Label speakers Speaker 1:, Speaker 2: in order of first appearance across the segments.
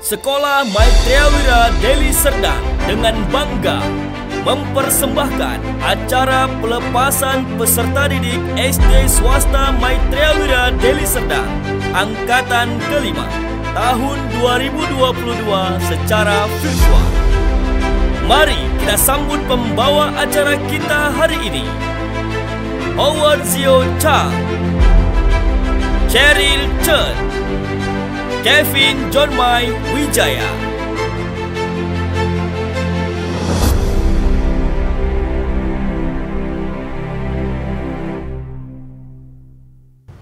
Speaker 1: Sekolah Maitreya Deli Serdang dengan bangga mempersembahkan acara pelepasan peserta didik SD swasta Maitreya Deli Serdang angkatan kelima tahun 2022 secara virtual. Mari kita sambut pembawa acara kita hari ini, Howard Zio Chang, Cheryl Chen, Kevin John Mai Wijaya.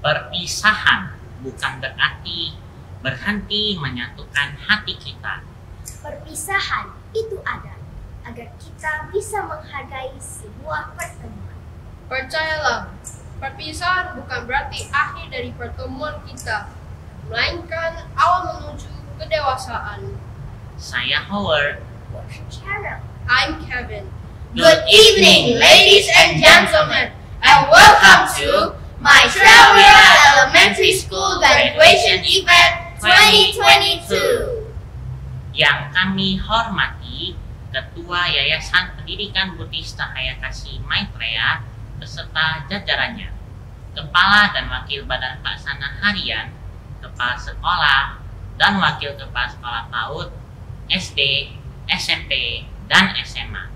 Speaker 2: Perpisahan bukan berarti berhenti menyatukan hati kita.
Speaker 3: Perpisahan itu ada agar kita bisa menghargai sebuah pertemuan.
Speaker 4: Percayalah, perpisahan bukan berarti akhir dari pertemuan kita, melainkan awal menuju kedewasaan.
Speaker 2: Saya Howard.
Speaker 3: Cheryl.
Speaker 4: I'm Kevin.
Speaker 5: Good evening, ladies and gentlemen, and welcome to Maitreya Elementary School Graduation Event 2022.
Speaker 2: Yang kami hormati Ketua Yayasan Pendidikan Buddhista Hayakasi Maitreya beserta jajarannya, Kepala dan Wakil Badan Pelaksana Harian, Kepala Sekolah, dan Wakil Kepala Sekolah PAUD, SD, SMP, dan SMA.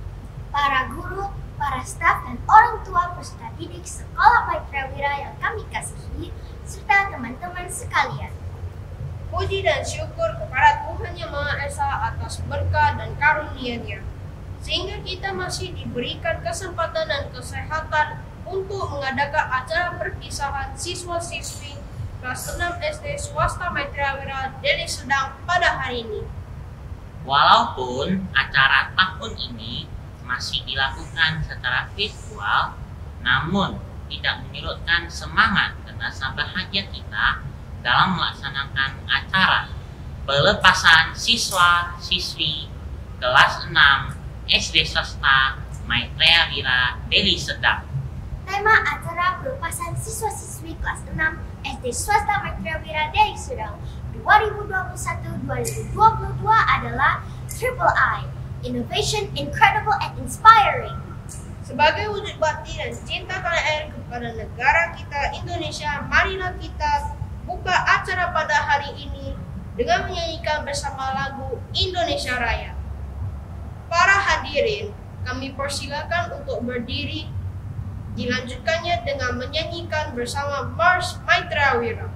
Speaker 3: Para guru, para staf, dan orang tua peserta didik Sekolah Maitreya yang kami kasihi, serta teman-teman sekalian.
Speaker 4: Puji dan syukur kepada Tuhan Yang Maha Esa atas berkah dan karunia-Nya, sehingga kita masih diberikan kesempatan dan kesehatan untuk mengadakan acara perpisahan siswa-siswi kelas 6 SD swasta Maitreya Deli Serdang pada hari ini.
Speaker 2: Walaupun acara tahun ini masih dilakukan secara virtual, namun tidak menyurutkan semangat dan rasa bahagia kita dalam melaksanakan acara pelepasan siswa-siswi kelas 6 SD swasta Maitreya Deli Serdang.
Speaker 3: Tema acara pelepasan siswa-siswi kelas 6 SD swasta Maitreya Deli Serdang 2021-2022 adalah Triple I, Innovation, Incredible, and Inspiring.
Speaker 4: Sebagai wujud bakti dan cinta tanah air kepada negara kita Indonesia, marilah kita buka acara pada hari ini dengan menyanyikan bersama lagu Indonesia Raya. Para hadirin, kami persilakan untuk berdiri, dilanjutkannya dengan menyanyikan bersama March Maitreya.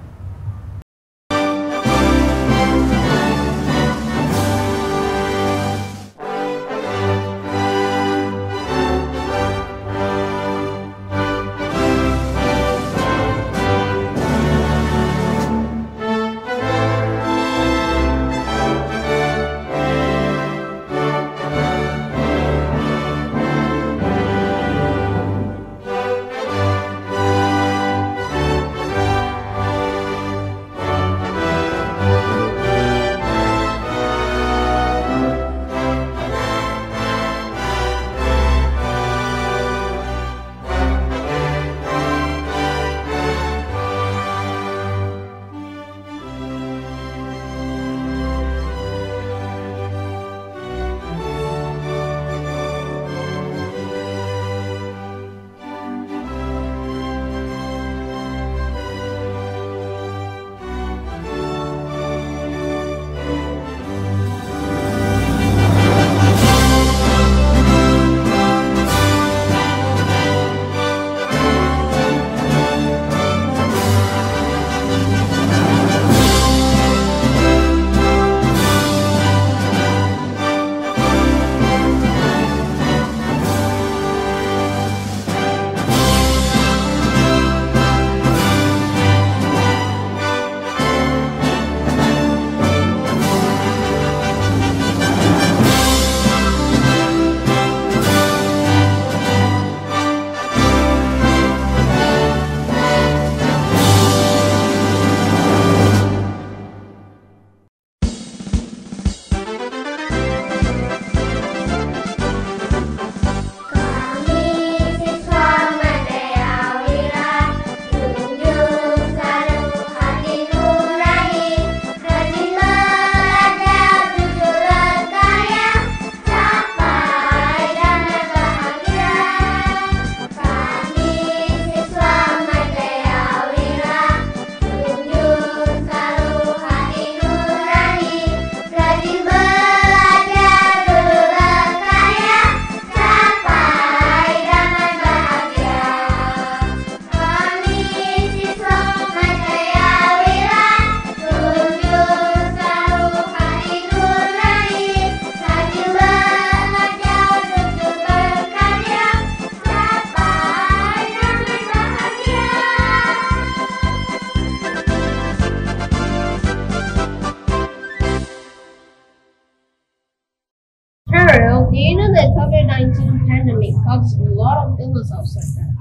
Speaker 4: COVID-19 pandemic causes a lot of illness outside that.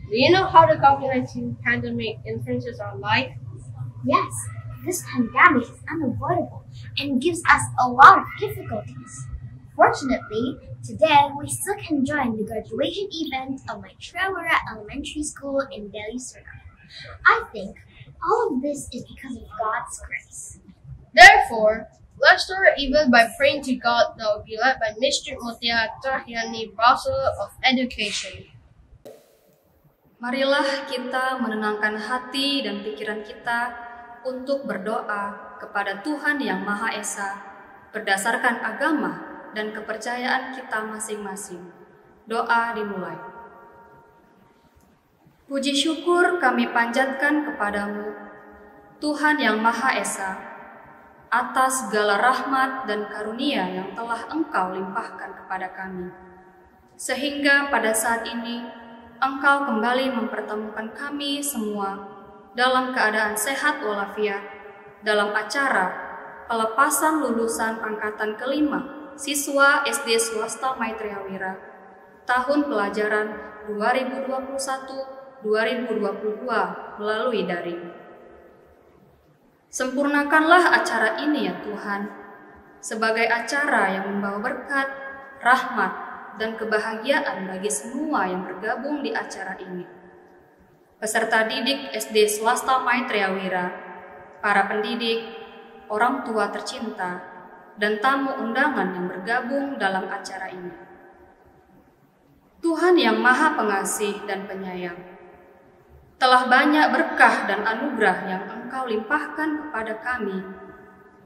Speaker 4: Do you know how the COVID-19 pandemic influences our life?
Speaker 3: Yes, this pandemic is unavoidable and gives us a lot of difficulties. Fortunately, today we still can join the graduation event of my Traorah Elementary School in Delhi, Serdang. I think all of this is because of God's grace.
Speaker 4: Therefore, let's start our event by praying to God that will be led by Mr. Mutia Trahyani, Bachelor of Education.
Speaker 6: Marilah kita menenangkan hati dan pikiran kita untuk berdoa kepada Tuhan Yang Maha Esa berdasarkan agama dan kepercayaan kita masing-masing. Doa dimulai. Puji syukur kami panjatkan kepadamu, Tuhan Yang Maha Esa, atas segala rahmat dan karunia yang telah Engkau limpahkan kepada kami. Sehingga pada saat ini, Engkau kembali mempertemukan kami semua dalam keadaan sehat walafiat dalam acara pelepasan lulusan angkatan kelima siswa SD swasta Maitreya Wira tahun pelajaran 2021-2022 melalui daring. Sempurnakanlah acara ini ya Tuhan, sebagai acara yang membawa berkat, rahmat, dan kebahagiaan bagi semua yang bergabung di acara ini. Peserta didik SD swasta Maitreya Wira, para pendidik, orang tua tercinta, dan tamu undangan yang bergabung dalam acara ini. Tuhan Yang Maha Pengasih dan Penyayang, telah banyak berkah dan anugerah yang Engkau limpahkan kepada kami,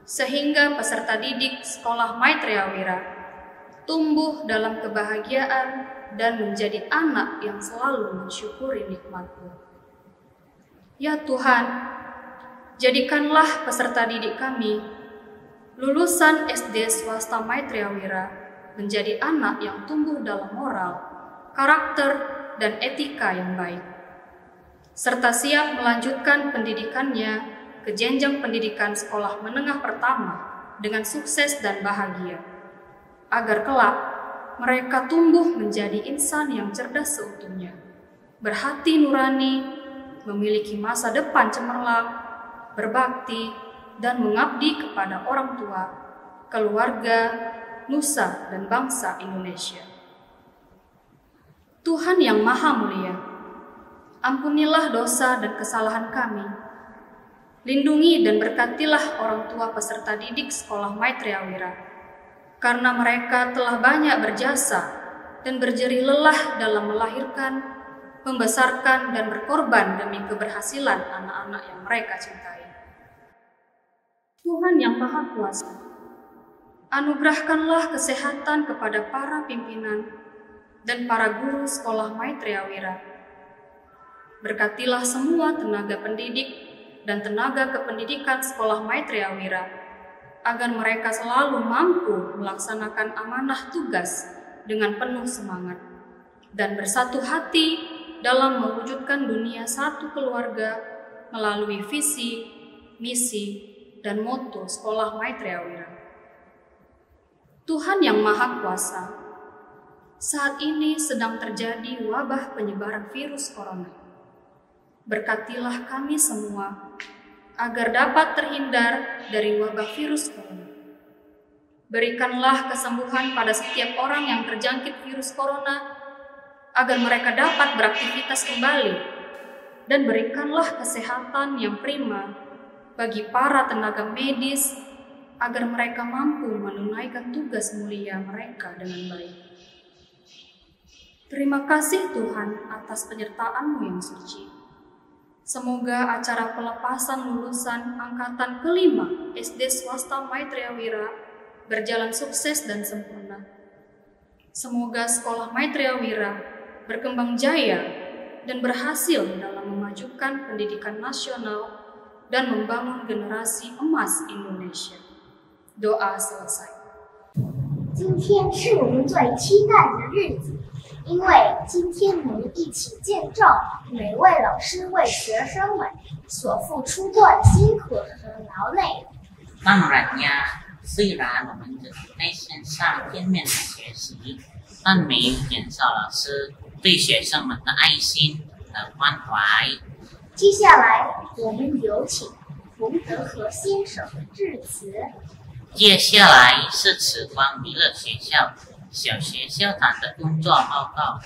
Speaker 6: sehingga peserta didik sekolah Maitreya Wira tumbuh dalam kebahagiaan dan menjadi anak yang selalu mensyukuri nikmat-Mu. Ya Tuhan, jadikanlah peserta didik kami lulusan SD swasta Maitreya Wira menjadi anak yang tumbuh dalam moral, karakter, dan etika yang baik, serta siap melanjutkan pendidikannya ke jenjang pendidikan sekolah menengah pertama dengan sukses dan bahagia, agar kelak mereka tumbuh menjadi insan yang cerdas seutuhnya, berhati nurani, memiliki masa depan cemerlang, berbakti, dan mengabdi kepada orang tua, keluarga, nusa, dan bangsa Indonesia. Tuhan Yang Maha Mulia, ampunilah dosa dan kesalahan kami. Lindungi dan berkatilah orang tua peserta didik sekolah Maitreya Wira, karena mereka telah banyak berjasa dan berjerih lelah dalam melahirkan, membesarkan, dan berkorban demi keberhasilan anak-anak yang mereka cintai. Tuhan Yang Maha Kuasa, anugerahkanlah kesehatan kepada para pimpinan dan para guru sekolah Maitreya Wira. Berkatilah semua tenaga pendidik dan tenaga kependidikan sekolah Maitreya Wira, agar mereka selalu mampu melaksanakan amanah tugas dengan penuh semangat dan bersatu hati dalam mewujudkan dunia satu keluarga melalui visi, misi, dan moto sekolah Maitreya Wira. Tuhan Yang Maha Kuasa, saat ini sedang terjadi wabah penyebaran virus corona. Berkatilah kami semua agar dapat terhindar dari wabah virus corona. Berikanlah kesembuhan pada setiap orang yang terjangkit virus corona, agar mereka dapat beraktivitas kembali, dan berikanlah kesehatan yang prima bagi para tenaga medis, agar mereka mampu menunaikan tugas mulia mereka dengan baik. Terima kasih Tuhan atas penyertaan-Mu yang suci. Semoga acara pelepasan lulusan angkatan kelima SD swasta Maitreya Wira berjalan sukses dan sempurna. Semoga sekolah Maitreya Wira berkembang jaya dan berhasil dalam memajukan pendidikan nasional dan membangun generasi emas Indonesia. Doa selesai.
Speaker 3: 今天是我们最期待的日子，因为今天我们一起见证每位老师为学生们所付出过的辛苦和劳累。
Speaker 2: Menuratnya, 虽然我们在线上片面的学习，但没有减少老师对学生们的爱心和关怀。
Speaker 3: 接下来，我们有请冯德和先生致辞。
Speaker 2: 接下来是慈光娱乐学校小学校长的工作报告。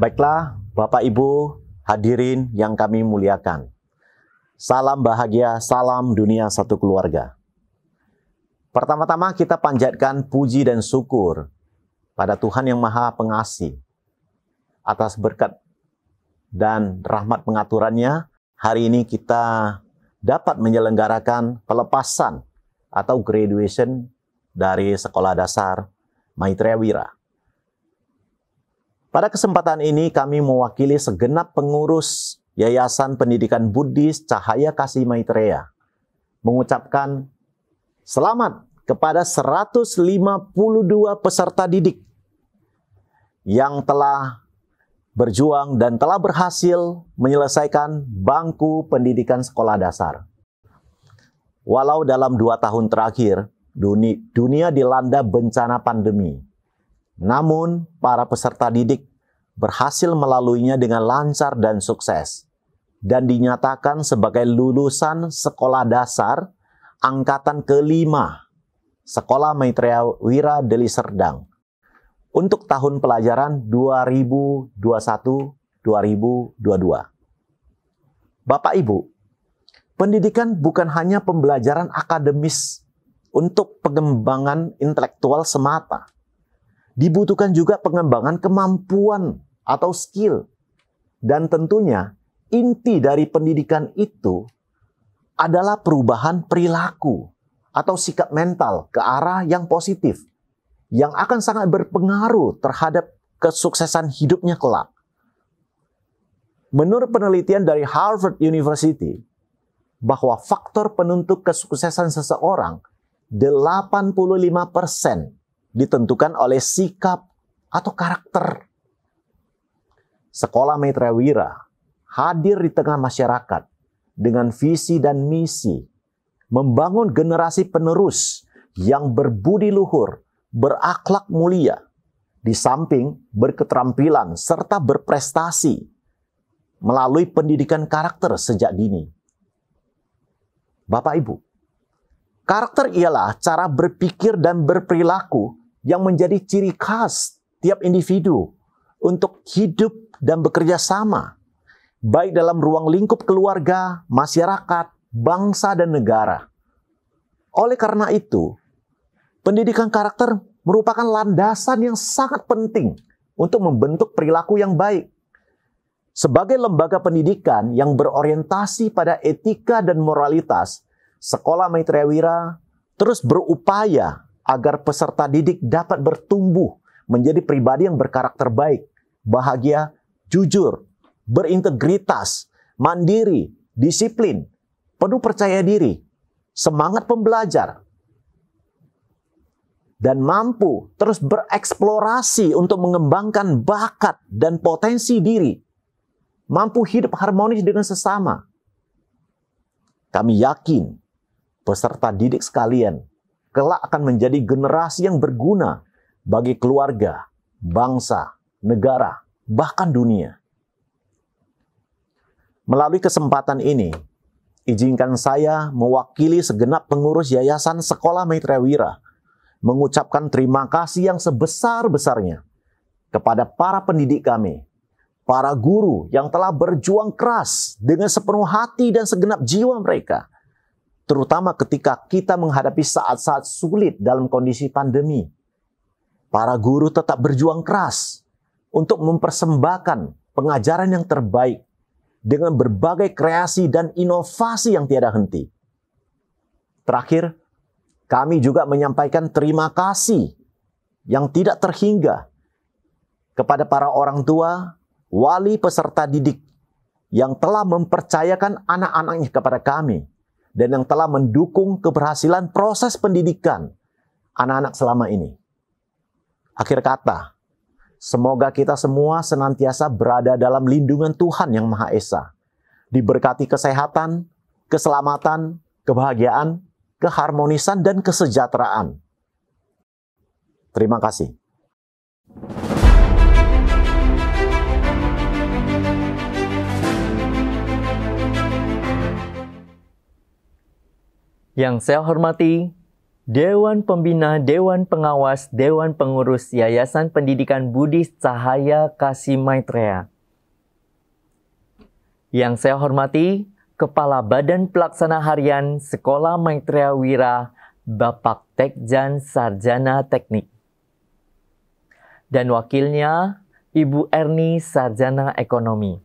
Speaker 7: Baiklah, Bapak Ibu hadirin yang kami muliakan. Salam bahagia, salam dunia satu keluarga. Pertama-tama kita panjatkan puji dan syukur pada Tuhan yang Maha Pengasih atas berkat dan rahmat pengaturannya. Hari ini kita dapat menyelenggarakan pelepasan atau graduation dari Sekolah Dasar Maitreya Wira. Pada kesempatan ini kami mewakili segenap pengurus Yayasan Pendidikan Buddhis Cahaya Kasih Maitreya mengucapkan selamat kepada 152 peserta didik yang telah berjuang dan telah berhasil menyelesaikan bangku pendidikan sekolah dasar. Walau dalam 2 tahun terakhir dunia dilanda bencana pandemi, namun, para peserta didik berhasil melaluinya dengan lancar dan sukses, dan dinyatakan sebagai lulusan sekolah dasar angkatan ke-5 Sekolah Maitreya Wira Deli Serdang untuk tahun pelajaran 2021-2022. Bapak Ibu, pendidikan bukan hanya pembelajaran akademis untuk pengembangan intelektual semata. Dibutuhkan juga pengembangan kemampuan atau skill. Dan tentunya inti dari pendidikan itu adalah perubahan perilaku atau sikap mental ke arah yang positif yang akan sangat berpengaruh terhadap kesuksesan hidupnya kelak. Menurut penelitian dari Harvard University, bahwa faktor penentu kesuksesan seseorang 85% ditentukan oleh sikap atau karakter. Sekolah Maitreya Wira hadir di tengah masyarakat dengan visi dan misi membangun generasi penerus yang berbudi luhur, berakhlak mulia, di samping berketerampilan serta berprestasi melalui pendidikan karakter sejak dini. Bapak Ibu, karakter ialah cara berpikir dan berperilaku yang menjadi ciri khas tiap individu untuk hidup dan bekerja sama, baik dalam ruang lingkup keluarga, masyarakat, bangsa, dan negara. Oleh karena itu, pendidikan karakter merupakan landasan yang sangat penting untuk membentuk perilaku yang baik. Sebagai lembaga pendidikan yang berorientasi pada etika dan moralitas, Sekolah Maitreya Wira terus berupaya agar peserta didik dapat bertumbuh menjadi pribadi yang berkarakter baik, bahagia, jujur, berintegritas, mandiri, disiplin, penuh percaya diri, semangat pembelajar, dan mampu terus bereksplorasi untuk mengembangkan bakat dan potensi diri, mampu hidup harmonis dengan sesama. Kami yakin peserta didik sekalian kelak akan menjadi generasi yang berguna bagi keluarga, bangsa, negara, bahkan dunia. Melalui kesempatan ini, izinkan saya mewakili segenap pengurus Yayasan Sekolah Maitreya Wira mengucapkan terima kasih yang sebesar-besarnya kepada para pendidik kami, para guru yang telah berjuang keras dengan sepenuh hati dan segenap jiwa mereka, terutama ketika kita menghadapi saat-saat sulit dalam kondisi pandemi. Para guru tetap berjuang keras untuk mempersembahkan pengajaran yang terbaik dengan berbagai kreasi dan inovasi yang tiada henti. Terakhir, kami juga menyampaikan terima kasih yang tidak terhingga kepada para orang tua, wali peserta didik yang telah mempercayakan anak-anaknya kepada kami dan yang telah mendukung keberhasilan proses pendidikan anak-anak selama ini. Akhir kata, Semoga kita semua senantiasa berada dalam lindungan Tuhan Yang Maha Esa. Diberkati kesehatan, keselamatan, kebahagiaan, keharmonisan, dan kesejahteraan. Terima kasih.
Speaker 8: Yang saya hormati, Dewan Pembina, Dewan Pengawas, Dewan Pengurus Yayasan Pendidikan Budi Cahaya Kasih Maitreya. Yang saya hormati, Kepala Badan Pelaksana Harian Sekolah Maitreya Wira, Bapak Tekjan Sarjana Teknik. Dan wakilnya, Ibu Erni Sarjana Ekonomi.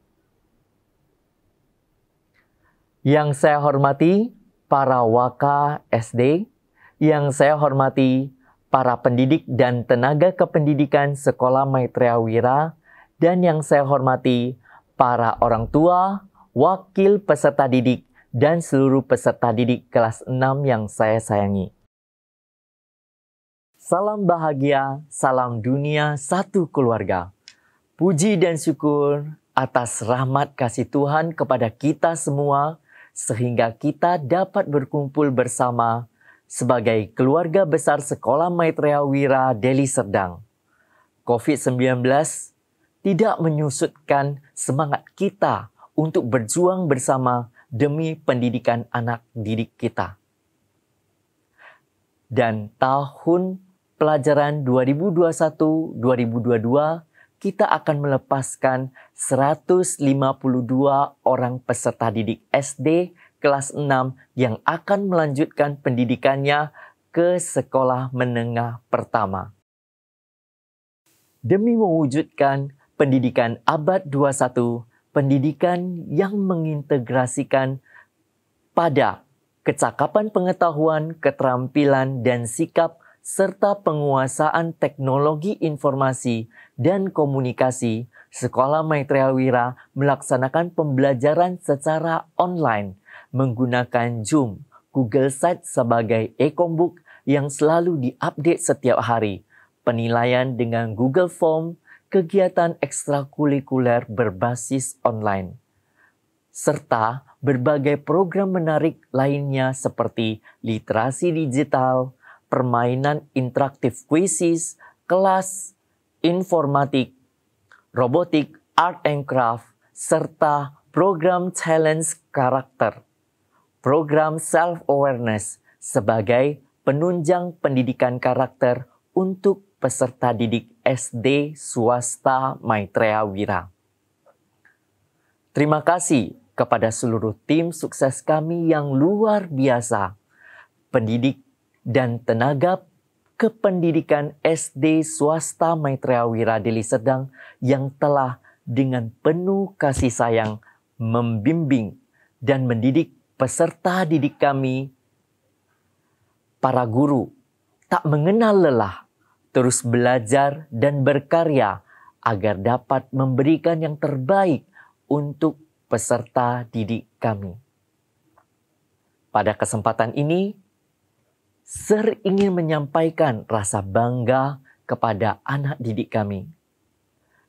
Speaker 8: Yang saya hormati, para waka SD, yang saya hormati para pendidik dan tenaga kependidikan Sekolah Maitreya Wira, dan yang saya hormati para orang tua, wakil peserta didik, dan seluruh peserta didik kelas 6 yang saya sayangi. Salam bahagia, salam dunia, satu keluarga. Puji dan syukur atas rahmat kasih Tuhan kepada kita semua, sehingga kita dapat berkumpul bersama sebagai keluarga besar Sekolah Maitreya Wira Deli Serdang. COVID-19 tidak menyusutkan semangat kita untuk berjuang bersama demi pendidikan anak didik kita. Dan tahun pelajaran 2021-2022 kita akan melepaskan 152 orang peserta didik SD kelas 6 yang akan melanjutkan pendidikannya ke sekolah menengah pertama. Demi mewujudkan pendidikan abad 21, pendidikan yang mengintegrasikan pada kecakapan pengetahuan, keterampilan, dan sikap, serta penguasaan teknologi informasi dan komunikasi, Sekolah Maitreya Wira melaksanakan pembelajaran secara online menggunakan Zoom, Google Sites sebagai e-combook yang selalu diupdate setiap hari, penilaian dengan Google Form, kegiatan ekstrakurikuler berbasis online, serta berbagai program menarik lainnya seperti literasi digital, permainan interaktif kuisis, kelas, informatik, robotik, art and craft, serta program challenge karakter. Program self-awareness sebagai penunjang pendidikan karakter untuk peserta didik SD swasta Maitreya Wira. Terima kasih kepada seluruh tim sukses kami yang luar biasa, pendidik dan tenaga kependidikan SD swasta Maitreya Wira Deli Serdang yang telah dengan penuh kasih sayang membimbing dan mendidik peserta didik kami. Para guru tak mengenal lelah, terus belajar dan berkarya agar dapat memberikan yang terbaik untuk peserta didik kami. Pada kesempatan ini, Ser ingin menyampaikan rasa bangga kepada anak didik kami.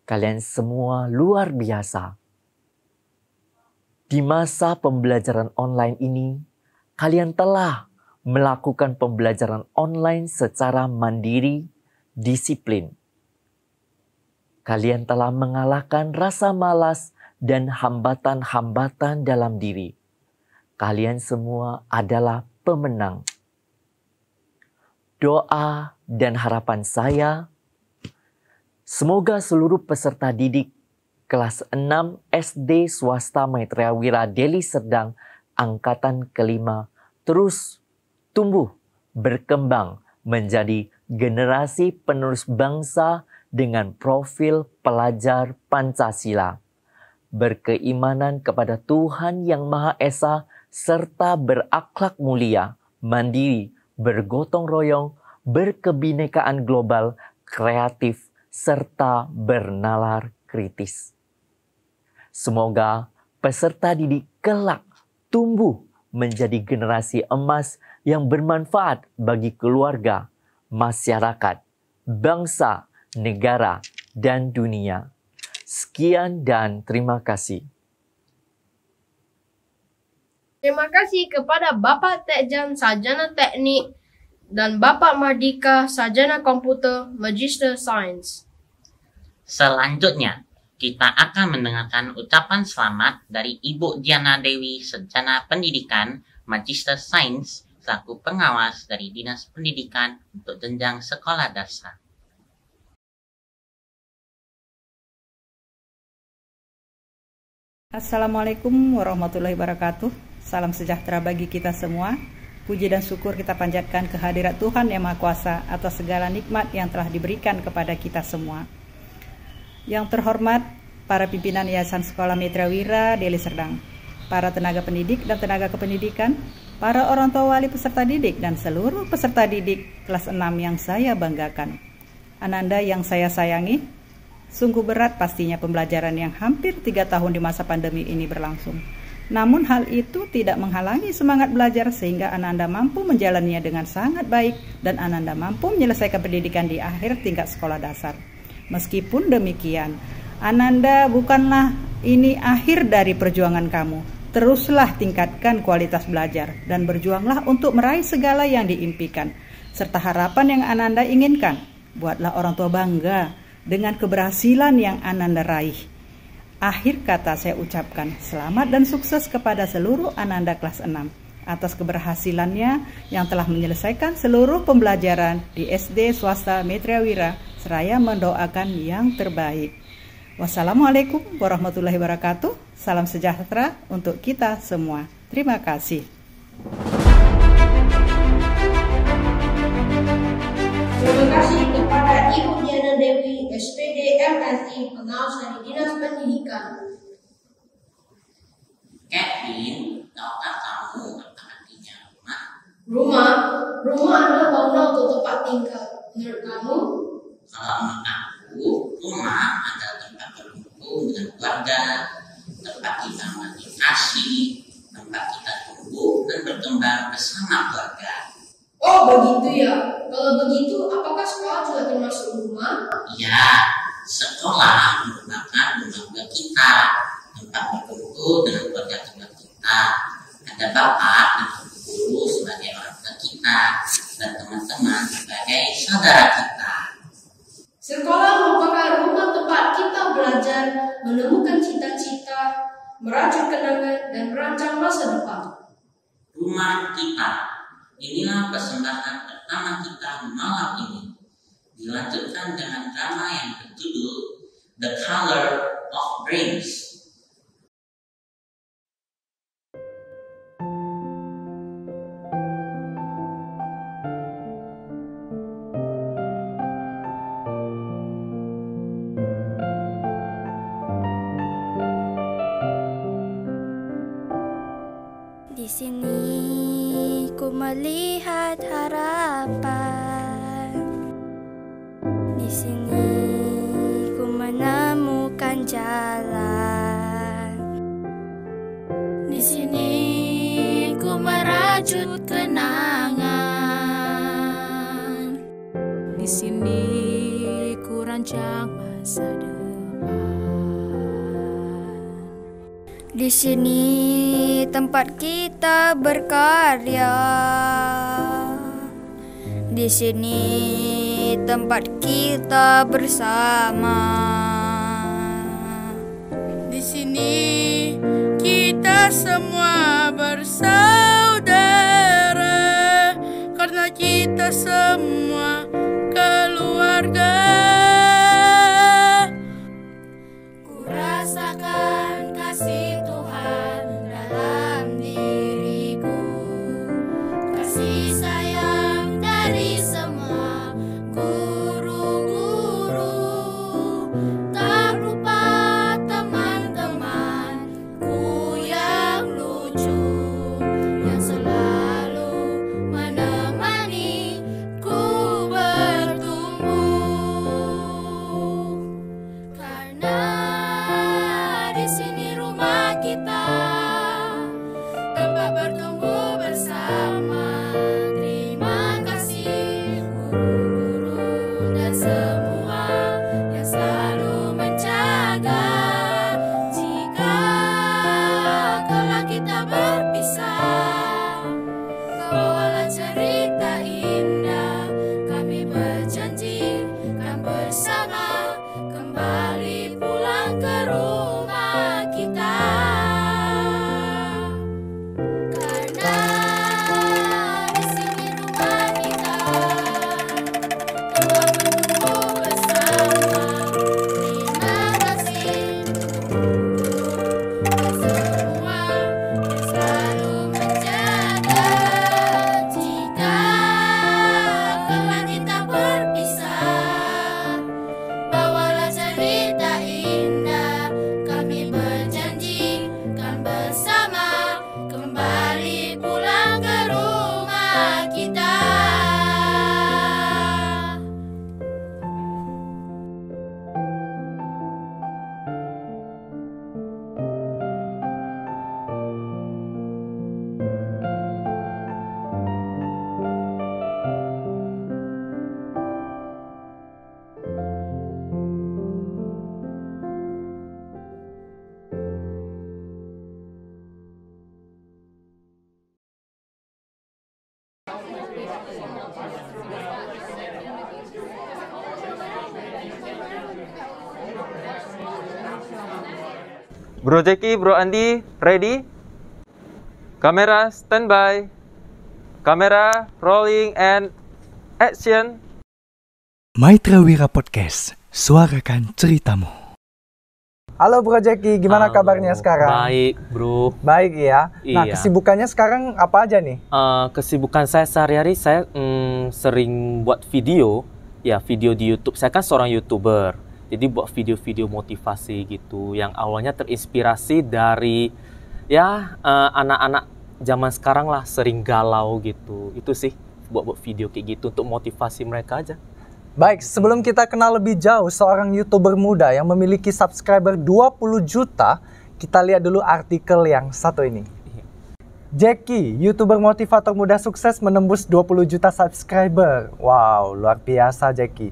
Speaker 8: Kalian semua luar biasa. Di masa pembelajaran online ini, kalian telah melakukan pembelajaran online secara mandiri, disiplin. Kalian telah mengalahkan rasa malas dan hambatan-hambatan dalam diri. Kalian semua adalah pemenang. Doa dan harapan saya, semoga seluruh peserta didik kelas 6 SD swasta Maitreya Wira Deli Serdang angkatan kelima terus tumbuh, berkembang menjadi generasi penerus bangsa dengan profil pelajar Pancasila, berkeimanan kepada Tuhan Yang Maha Esa, serta berakhlak mulia, mandiri, bergotong royong, berkebinekaan global, kreatif, serta bernalar kritis. Semoga peserta didik kelak tumbuh menjadi generasi emas yang bermanfaat bagi keluarga, masyarakat, bangsa, negara, dan dunia. Sekian dan terima kasih.
Speaker 4: Terima kasih kepada Bapak Tekjan, Sarjana Teknik, dan Bapak Mardika, Sarjana Komputer, Magister Sains.
Speaker 2: Selanjutnya, kita akan mendengarkan ucapan selamat dari Ibu Diana Dewi, Sarjana Pendidikan, Magister Sains, selaku pengawas dari Dinas Pendidikan untuk jenjang sekolah dasar.
Speaker 9: Assalamualaikum warahmatullahi wabarakatuh. Salam sejahtera bagi kita semua. Puji dan syukur kita panjatkan kehadirat Tuhan Yang Maha Kuasa atas segala nikmat yang telah diberikan kepada kita semua. Yang terhormat para pimpinan Yayasan Sekolah Mitra Wira Deli Serdang, para tenaga pendidik dan tenaga kependidikan, para orang tua wali peserta didik dan seluruh peserta didik kelas 6 yang saya banggakan. Ananda yang saya sayangi, sungguh berat pastinya pembelajaran yang hampir 3 tahun di masa pandemi ini berlangsung. Namun hal itu tidak menghalangi semangat belajar sehingga Ananda mampu menjalaninya dengan sangat baik dan Ananda mampu menyelesaikan pendidikan di akhir tingkat sekolah dasar. Meskipun demikian, Ananda bukanlah ini akhir dari perjuangan kamu. Teruslah tingkatkan kualitas belajar dan berjuanglah untuk meraih segala yang diimpikan serta harapan yang Ananda inginkan. Buatlah orang tua bangga dengan keberhasilan yang Ananda raih. Akhir kata saya ucapkan selamat dan sukses kepada seluruh Ananda kelas 6 atas keberhasilannya yang telah menyelesaikan seluruh pembelajaran di SD swasta Mitra Wira seraya mendoakan yang terbaik. Wassalamualaikum warahmatullahi wabarakatuh. Salam sejahtera untuk kita semua. Terima kasih.
Speaker 4: Terima kasih kepada Ibu Diana Dewi, SPD MSI, pengawas dari Dinas Pendidikan.
Speaker 2: Kevin, tahukah kamu apa artinya rumah?
Speaker 4: Rumah adalah bangunan untuk tempat tinggal. Menurut kamu?
Speaker 2: Kalau menurut aku, rumah adalah tempat berkumpul dengan keluarga, tempat kita meditasi, tempat kita tumbuh dan berkembang bersama keluarga.
Speaker 4: Oh begitu ya. Kalau begitu, apakah sekolah juga termasuk rumah?
Speaker 2: Ya, sekolah merupakan rumah kita, tempat berkumpul dengan keluarga kita. Ada bapak dan guru sebagai orang tua kita, dan teman-teman sebagai saudara kita.
Speaker 4: Sekolah merupakan rumah tempat kita belajar, menemukan cita-cita, merajut kenangan, dan merancang masa depan.
Speaker 2: Rumah kita, inilah persembahan pertama kita malam ini. Dilanjutkan dengan drama yang berjudul The Color of Dreams.
Speaker 10: Di sini ku melihat harapan. Di sini ku menemukan jalan. Di sini ku merajut kenangan. Di sini ku rancang masa depan. Di sini tempat kita berkarya. Di sini tempat kita bersama. Di sini kita semua bersaudara karena kita semua keluarga. Ku rasakan kasih Tuhan dalam diriku, kasih sayang dari semua guru-guru. Tak lupa teman-temanku yang lucu, yang selalu menemaniku bertumbuh. Karena di sini rumah kita, tempat bertumbuh bersama. Terima kasih guru-guru dan semua yang selalu
Speaker 11: Bro Jackie, Bro Andi, ready? Kamera standby. Kamera rolling and action.
Speaker 12: Maitra Wira Podcast, suarakan ceritamu.
Speaker 13: Halo Bro Jackie, gimana kabarnya sekarang?
Speaker 14: Baik bro.
Speaker 13: Baik ya. Nah,
Speaker 14: Iya.
Speaker 13: kesibukannya sekarang apa aja nih?
Speaker 14: Kesibukan saya sehari-hari, saya sering buat video. Ya, video di YouTube. Saya kan seorang YouTuber. Jadi buat video-video motivasi gitu. Yang awalnya terinspirasi dari ya anak-anak zaman sekarang lah, sering galau gitu. Itu sih, buat video kayak gitu untuk motivasi mereka aja.
Speaker 13: Baik, sebelum kita kenal lebih jauh seorang YouTuber muda yang memiliki subscriber 20 juta, kita lihat dulu artikel yang satu ini. Jackie, YouTuber motivator muda sukses menembus 20 juta subscriber. Wow, luar biasa Jackie.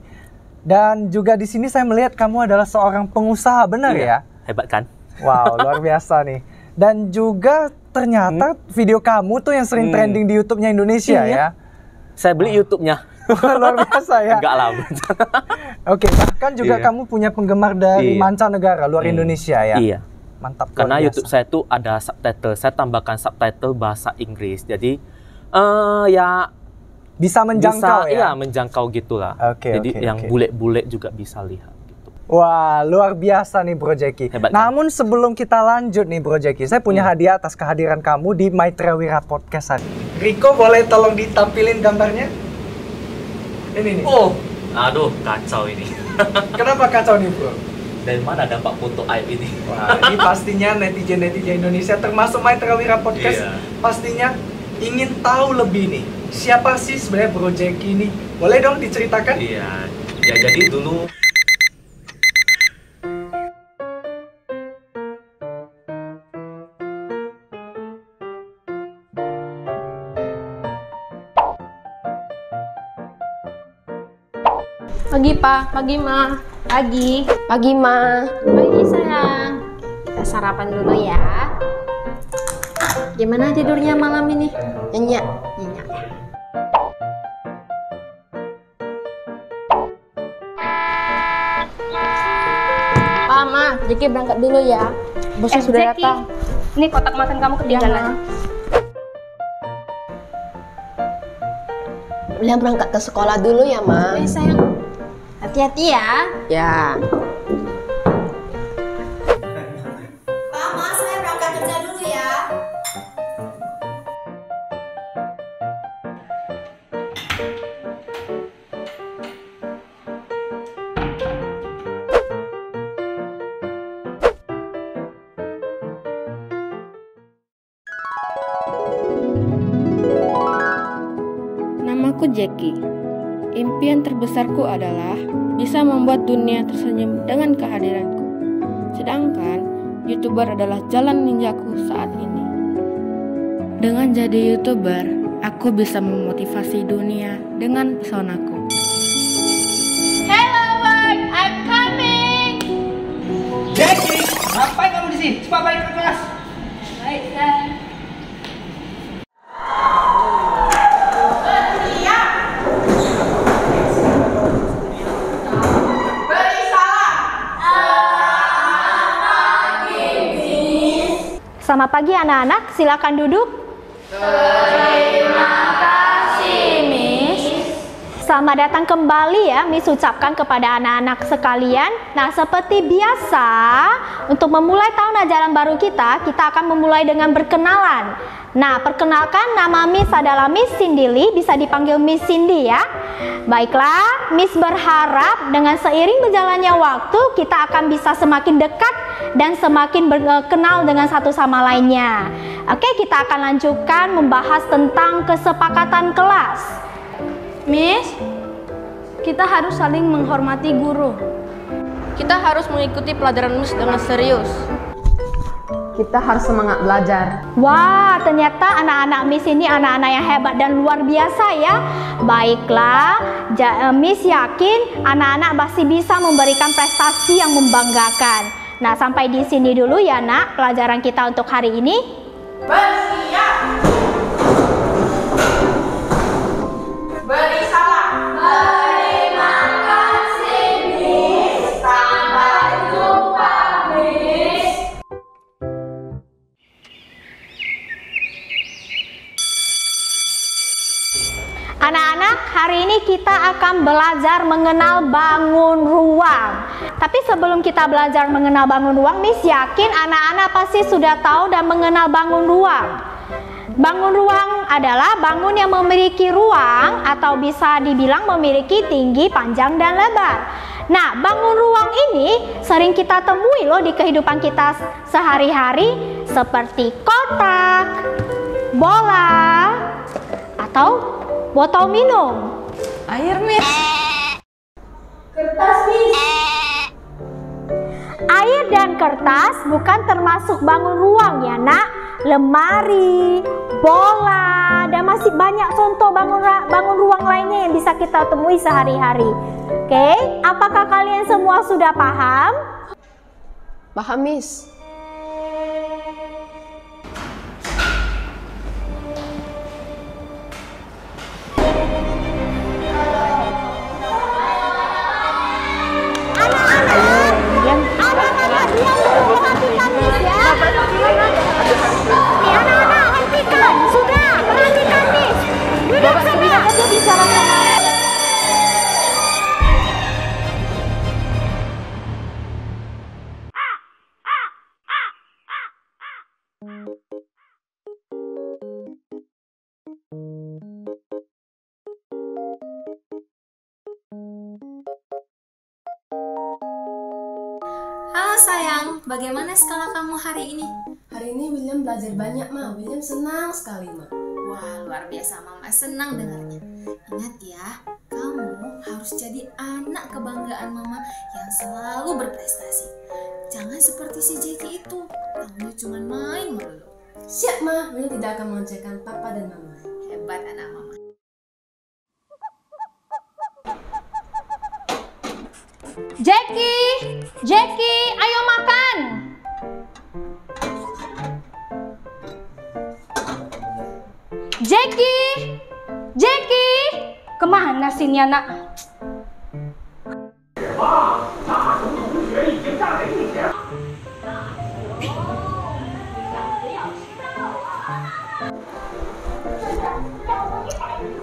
Speaker 13: Dan juga di sini saya melihat kamu adalah seorang pengusaha, benar ya?
Speaker 14: Hebat kan?
Speaker 13: Wow, luar biasa nih. Dan juga ternyata video kamu tuh yang sering trending di YouTube-nya Indonesia ya?
Speaker 14: Saya beli YouTube-nya.
Speaker 13: Luar biasa ya?
Speaker 14: Enggak lah.
Speaker 13: Oke, bahkan juga kamu punya penggemar dari mancanegara, luar Indonesia ya?
Speaker 14: Iya.
Speaker 13: Mantap.
Speaker 14: Karena YouTube saya tuh ada subtitle, saya tambahkan subtitle bahasa Inggris. Jadi ya
Speaker 13: bisa menjangkau ya?
Speaker 14: Iya, menjangkau gitulah. Jadi yang bule-bule juga bisa lihat gitu.
Speaker 13: Wah, luar biasa nih Bro Jackie.
Speaker 14: Hebat,
Speaker 13: namun sebelum kita lanjut nih Bro Jackie, saya punya hadiah atas kehadiran kamu di Maitra Wira Podcast hari. Riko, boleh tolong ditampilin gambarnya? Ini nih.
Speaker 14: Oh, aduh, kacau ini.
Speaker 13: Kenapa kacau nih Bro?
Speaker 14: Dari mana dapat foto aib ini?
Speaker 13: Wah, ini pastinya netizen-netizen Indonesia termasuk Maitra Wira Podcast pastinya ingin tahu lebih nih. Siapa sih sebenarnya Bro Jackie ini? Boleh dong diceritakan?
Speaker 14: Iya. Ya jadi dulu
Speaker 15: Pagi Pa, pagi Ma, pagi Ma, pagi sayang. Kita sarapan dulu ya. Gimana tidurnya malam ini? Nyenyak, nyenyak. Pa, Ma, Jackie berangkat dulu ya. Bosnya sudah
Speaker 6: Jackie,
Speaker 15: datang.
Speaker 6: Ini kotak makan kamu ketinggalan.
Speaker 15: Udah berangkat ke sekolah dulu ya, Ma. Oke, sayang. Hati-hati ya. Ya.
Speaker 10: Mama, saya berangkat kerja dulu ya.
Speaker 16: Namaku Jackie. Impian terbesarku adalah bisa membuat dunia tersenyum dengan kehadiranku. Sedangkan YouTuber adalah jalan ninjaku saat ini. Dengan jadi YouTuber, aku bisa memotivasi dunia dengan pesonaku.
Speaker 10: Hello world, I'm coming.
Speaker 17: Jackie, ngapain kamu di sini? Cepat balik ke kelas.
Speaker 10: Baik, Sir.
Speaker 18: Selamat pagi anak-anak, silakan duduk.
Speaker 10: Terima kasih, Miss.
Speaker 18: Selamat datang kembali ya, Miss ucapkan kepada anak-anak sekalian. Nah, seperti biasa, untuk memulai tahun ajaran baru kita akan memulai dengan berkenalan. Nah, perkenalkan, nama Miss adalah Miss Cindy Lee, bisa dipanggil Miss Cindy ya. Baiklah, Miss berharap dengan seiring berjalannya waktu, kita akan bisa semakin dekat dan semakin berkenal dengan satu sama lainnya. Oke, kita akan lanjutkan membahas tentang kesepakatan kelas.
Speaker 16: Miss, kita harus saling menghormati guru. Kita harus mengikuti pelajaran Miss dengan serius.
Speaker 15: Kita harus semangat belajar.
Speaker 18: Wah, ternyata anak-anak Miss ini anak-anak yang hebat dan luar biasa ya. Baiklah, Miss yakin anak-anak pasti bisa memberikan prestasi yang membanggakan. Nah, sampai di sini dulu ya nak, pelajaran kita untuk hari ini.
Speaker 10: Bersiap. Beri salam. Terima kasih, Miss. Sampai jumpa, Miss.
Speaker 18: kita akan belajar mengenal bangun ruang. Tapi sebelum kita belajar mengenal bangun ruang, Miss yakin anak-anak pasti sudah tahu dan mengenal bangun ruang. Bangun ruang adalah bangun yang memiliki ruang atau bisa dibilang memiliki tinggi, panjang, dan lebar. Nah, bangun ruang ini sering kita temui loh di kehidupan kita sehari-hari, seperti kotak, bola, atau botol minum.
Speaker 10: Air, Miss.
Speaker 18: Kertas, Miss. Air dan kertas bukan termasuk bangun ruang ya, Nak. Lemari, bola, dan masih banyak contoh bangun ruang lainnya yang bisa kita temui sehari-hari. Oke, apakah kalian semua sudah paham?
Speaker 15: Paham, Miss.
Speaker 19: Halo sayang, bagaimana sekolah kamu hari ini?
Speaker 20: Hari ini William belajar banyak, Ma. William senang sekali, Ma.
Speaker 19: Wah, luar biasa, Mama senang dengarnya. Ingat ya, kamu harus jadi anak kebanggaan Mama yang selalu berprestasi. Jangan seperti si Jackie itu, kamu cuma main melulu.
Speaker 20: Siap, Ma. William tidak akan mengecewakan Papa dan Mama.
Speaker 19: Hebat anak Mama.
Speaker 18: Jackie, ayo makan. Jackie, kemana sih ini anak?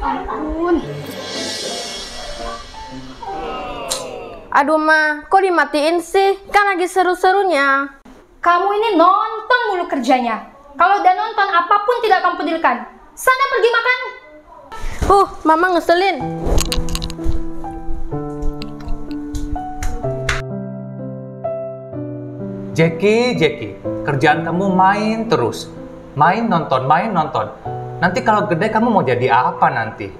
Speaker 16: Ampun. Aduh Ma, kok dimatiin sih? Kan lagi seru-serunya.
Speaker 18: Kamu ini nonton mulu kerjanya. Kalau udah nonton apapun tidak kamu pedulikan. Sana pergi makan.
Speaker 16: Mama ngeselin.
Speaker 13: Jackie, kerjaan kamu main terus. Main nonton. Nanti kalau gede kamu mau jadi apa nanti?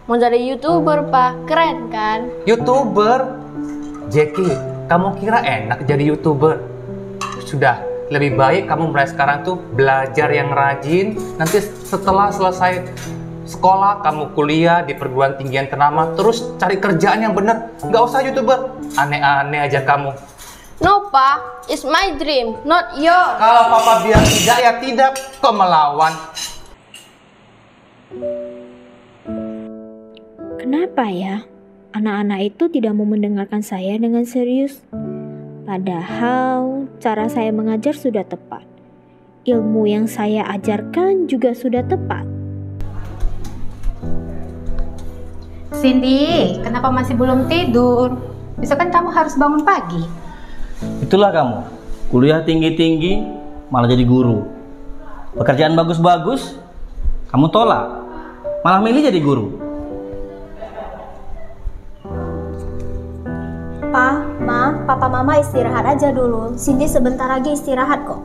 Speaker 16: Mau jadi YouTuber, Pak. Keren kan?
Speaker 13: YouTuber? Jackie, kamu kira enak jadi YouTuber? Sudah, lebih baik kamu mulai sekarang tuh belajar yang rajin. Nanti setelah selesai sekolah, kamu kuliah di perguruan tinggi yang ternama, terus cari kerjaan yang bener. Nggak usah YouTuber, aneh-aneh aja kamu.
Speaker 16: No, Pak. It's my dream, not yours.
Speaker 13: Kalau Papa bilang tidak, ya tidak. Kok melawan?
Speaker 21: Kenapa ya? Anak-anak itu tidak mau mendengarkan saya dengan serius. Padahal cara saya mengajar sudah tepat. Ilmu yang saya ajarkan juga sudah tepat.
Speaker 9: Cindy, kenapa masih belum tidur? Besok kan kamu harus bangun pagi.
Speaker 22: Itulah kamu, kuliah tinggi-tinggi malah jadi guru. Pekerjaan bagus-bagus, kamu tolak. Malah milih jadi guru.
Speaker 18: Papa Mama istirahat aja dulu. Cindy sebentar lagi istirahat kok.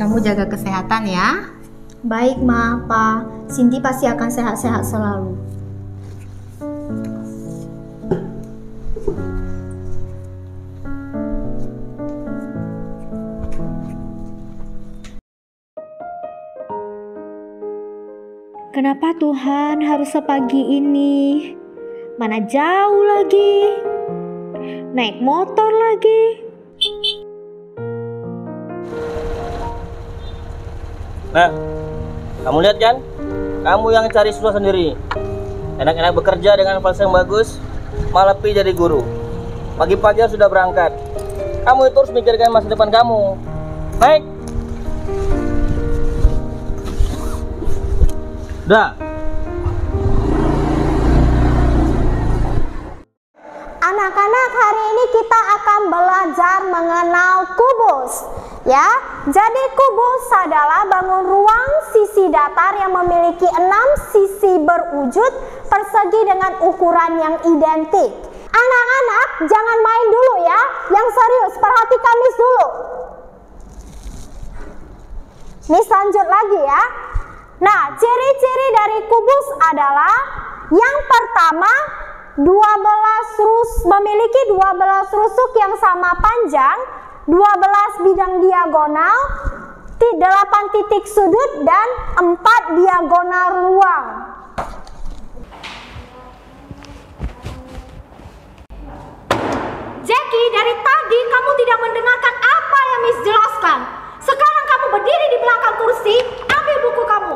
Speaker 9: Kamu jaga kesehatan ya.
Speaker 18: Baik, Ma, Pa. Cindy pasti akan sehat-sehat selalu.
Speaker 21: Kenapa Tuhan harus sepagi ini? Mana jauh lagi? Naik motor lagi.
Speaker 22: Nah, kamu lihat kan? Kamu yang cari susah sendiri. Enak-enak bekerja dengan fasilitas yang bagus, malah pergi jadi guru. Pagi-pagi sudah berangkat. Kamu itu harus mikirkan masa depan kamu. Naik. Udah.
Speaker 18: Anak-anak, hari ini kita akan belajar mengenal kubus. Ya, jadi kubus adalah bangun ruang sisi datar yang memiliki 6 sisi berwujud persegi dengan ukuran yang identik. Anak-anak, jangan main dulu ya. Yang serius, perhatikan Miss dulu. Miss lanjut lagi ya. Nah, ciri-ciri dari kubus adalah yang pertama, memiliki 12 rusuk yang sama panjang, 12 bidang diagonal, 8 titik sudut, dan 4 diagonal ruang. Jackie, dari tadi kamu tidak mendengarkan apa yang Miss jelaskan. Sekarang kamu berdiri di belakang kursi, ambil buku kamu.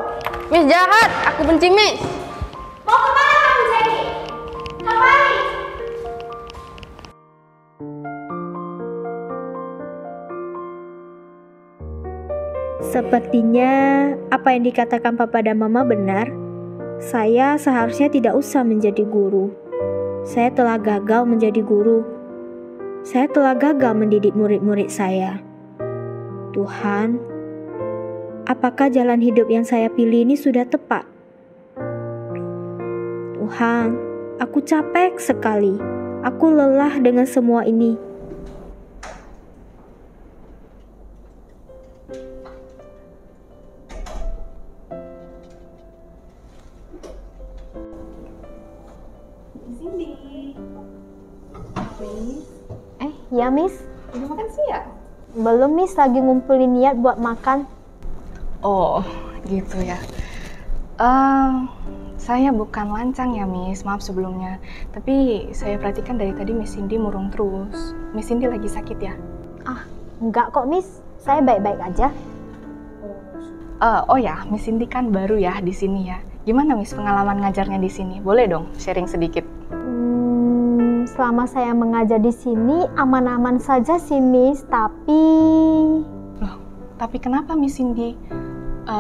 Speaker 15: Miss jahat, aku benci Miss.
Speaker 18: Mau kemana kamu, Jackie? Kembali.
Speaker 21: Sepertinya apa yang dikatakan Papa dan Mama benar. Saya seharusnya tidak usah menjadi guru. Saya telah gagal menjadi guru. Saya telah gagal mendidik murid-murid saya. Tuhan, apakah jalan hidup yang saya pilih ini sudah tepat? Tuhan, aku capek sekali. Aku lelah dengan semua ini.
Speaker 18: Ya Miss.
Speaker 1: Udah makan siang?
Speaker 18: Belum Miss, lagi ngumpulin niat buat makan.
Speaker 1: Oh, gitu ya. Saya bukan lancang ya Miss, maaf sebelumnya. Tapi saya perhatikan dari tadi Miss Cindy murung terus. Miss Cindy lagi sakit ya?
Speaker 18: Enggak kok Miss, saya baik-baik aja.
Speaker 1: Oh ya, Miss Cindy kan baru ya di sini ya. Gimana Miss pengalaman ngajarnya di sini? Boleh dong sharing sedikit.
Speaker 18: Selama saya mengajar di sini aman-aman saja sih Miss, tapi...
Speaker 1: Loh, tapi kenapa Miss Cindy?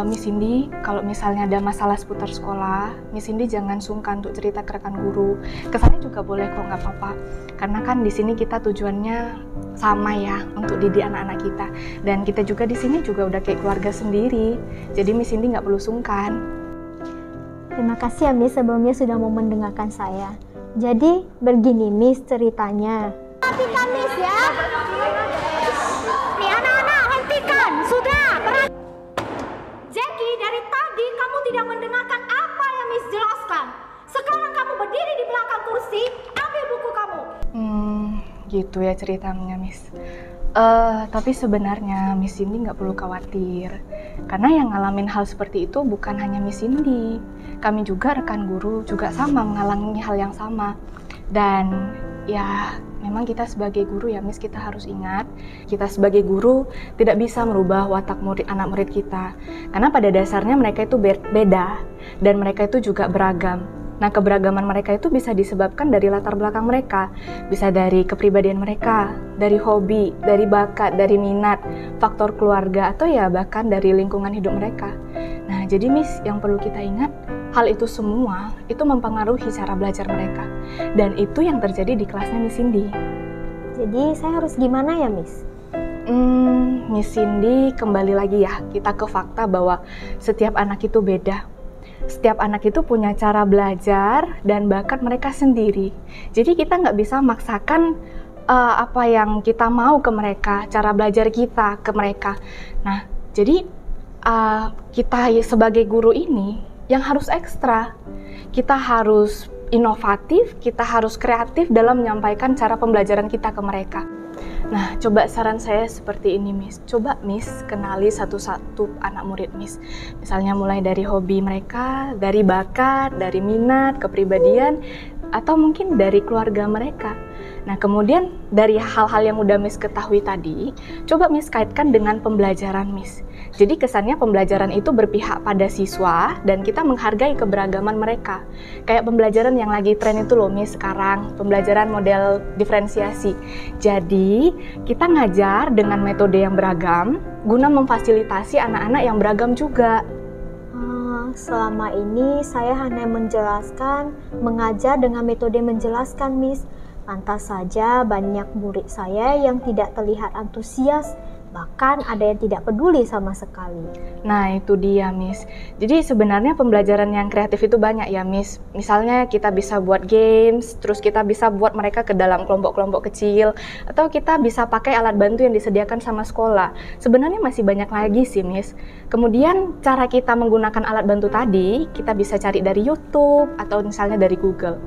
Speaker 1: Miss Cindy, kalau misalnya ada masalah seputar sekolah, Miss Cindy jangan sungkan untuk cerita ke rekan guru. Kesannya juga boleh kok, nggak apa-apa. Karena kan di sini kita tujuannya sama ya, untuk didik anak-anak kita. Dan kita juga di sini juga udah kayak keluarga sendiri. Jadi Miss Cindy nggak perlu sungkan.
Speaker 18: Terima kasih ya Miss sebelumnya sudah mau mendengarkan saya. Jadi begini Miss ceritanya. Perhatikan Miss ya. Nih anak-anak, hentikan, sudah. Jackie, dari tadi kamu tidak mendengarkan apa yang Miss jelaskan. Sekarang kamu berdiri di belakang kursi, ambil buku kamu.
Speaker 1: Gitu ya ceritanya Miss. Tapi sebenarnya Miss Cindy nggak perlu khawatir. Karena yang ngalamin hal seperti itu bukan hanya Miss Cindy. Kami juga rekan guru juga sama mengalami hal yang sama. Dan ya memang kita sebagai guru ya Miss, kita harus ingat, kita sebagai guru tidak bisa merubah watak anak murid kita. Karena pada dasarnya mereka itu beda dan mereka itu juga beragam. Nah, keberagaman mereka itu bisa disebabkan dari latar belakang mereka, bisa dari kepribadian mereka, dari hobi, dari bakat, dari minat, faktor keluarga, atau ya bahkan dari lingkungan hidup mereka. Nah, jadi Miss, yang perlu kita ingat, hal itu semua itu mempengaruhi cara belajar mereka. Dan itu yang terjadi di kelasnya Miss Cindy.
Speaker 18: Jadi saya harus gimana ya Miss?
Speaker 1: Miss Cindy, kembali lagi ya, kita ke fakta bahwa setiap anak itu beda. Setiap anak itu punya cara belajar dan bakat mereka sendiri. Jadi kita nggak bisa maksakan apa yang kita mau ke mereka, cara belajar kita ke mereka. Nah, jadi kita sebagai guru ini yang harus ekstra. Kita harus inovatif, kita harus kreatif dalam menyampaikan cara pembelajaran kita ke mereka. Nah, coba saran saya seperti ini Miss. Coba Miss kenali satu-satu anak murid Miss. Misalnya mulai dari hobi mereka, dari bakat, dari minat, kepribadian, atau mungkin dari keluarga mereka. Nah, kemudian dari hal-hal yang udah Miss ketahui tadi, coba Miss kaitkan dengan pembelajaran Miss. Jadi kesannya pembelajaran itu berpihak pada siswa dan kita menghargai keberagaman mereka. Kayak pembelajaran yang lagi tren itu loh Miss sekarang, pembelajaran model diferensiasi. Jadi kita ngajar dengan metode yang beragam guna memfasilitasi anak-anak yang beragam juga.
Speaker 18: Selama ini saya hanya mengajar dengan metode menjelaskan Miss.
Speaker 21: Pantas saja banyak murid saya yang tidak terlihat antusias, bahkan ada yang tidak peduli sama sekali.
Speaker 1: Nah itu dia Miss. Jadi sebenarnya pembelajaran yang kreatif itu banyak ya Miss. Misalnya kita bisa buat games, terus kita bisa buat mereka ke dalam kelompok-kelompok kecil, atau kita bisa pakai alat bantu yang disediakan sama sekolah. Sebenarnya masih banyak lagi sih Miss. Kemudian cara kita menggunakan alat bantu tadi, kita bisa cari dari YouTube atau misalnya dari Google.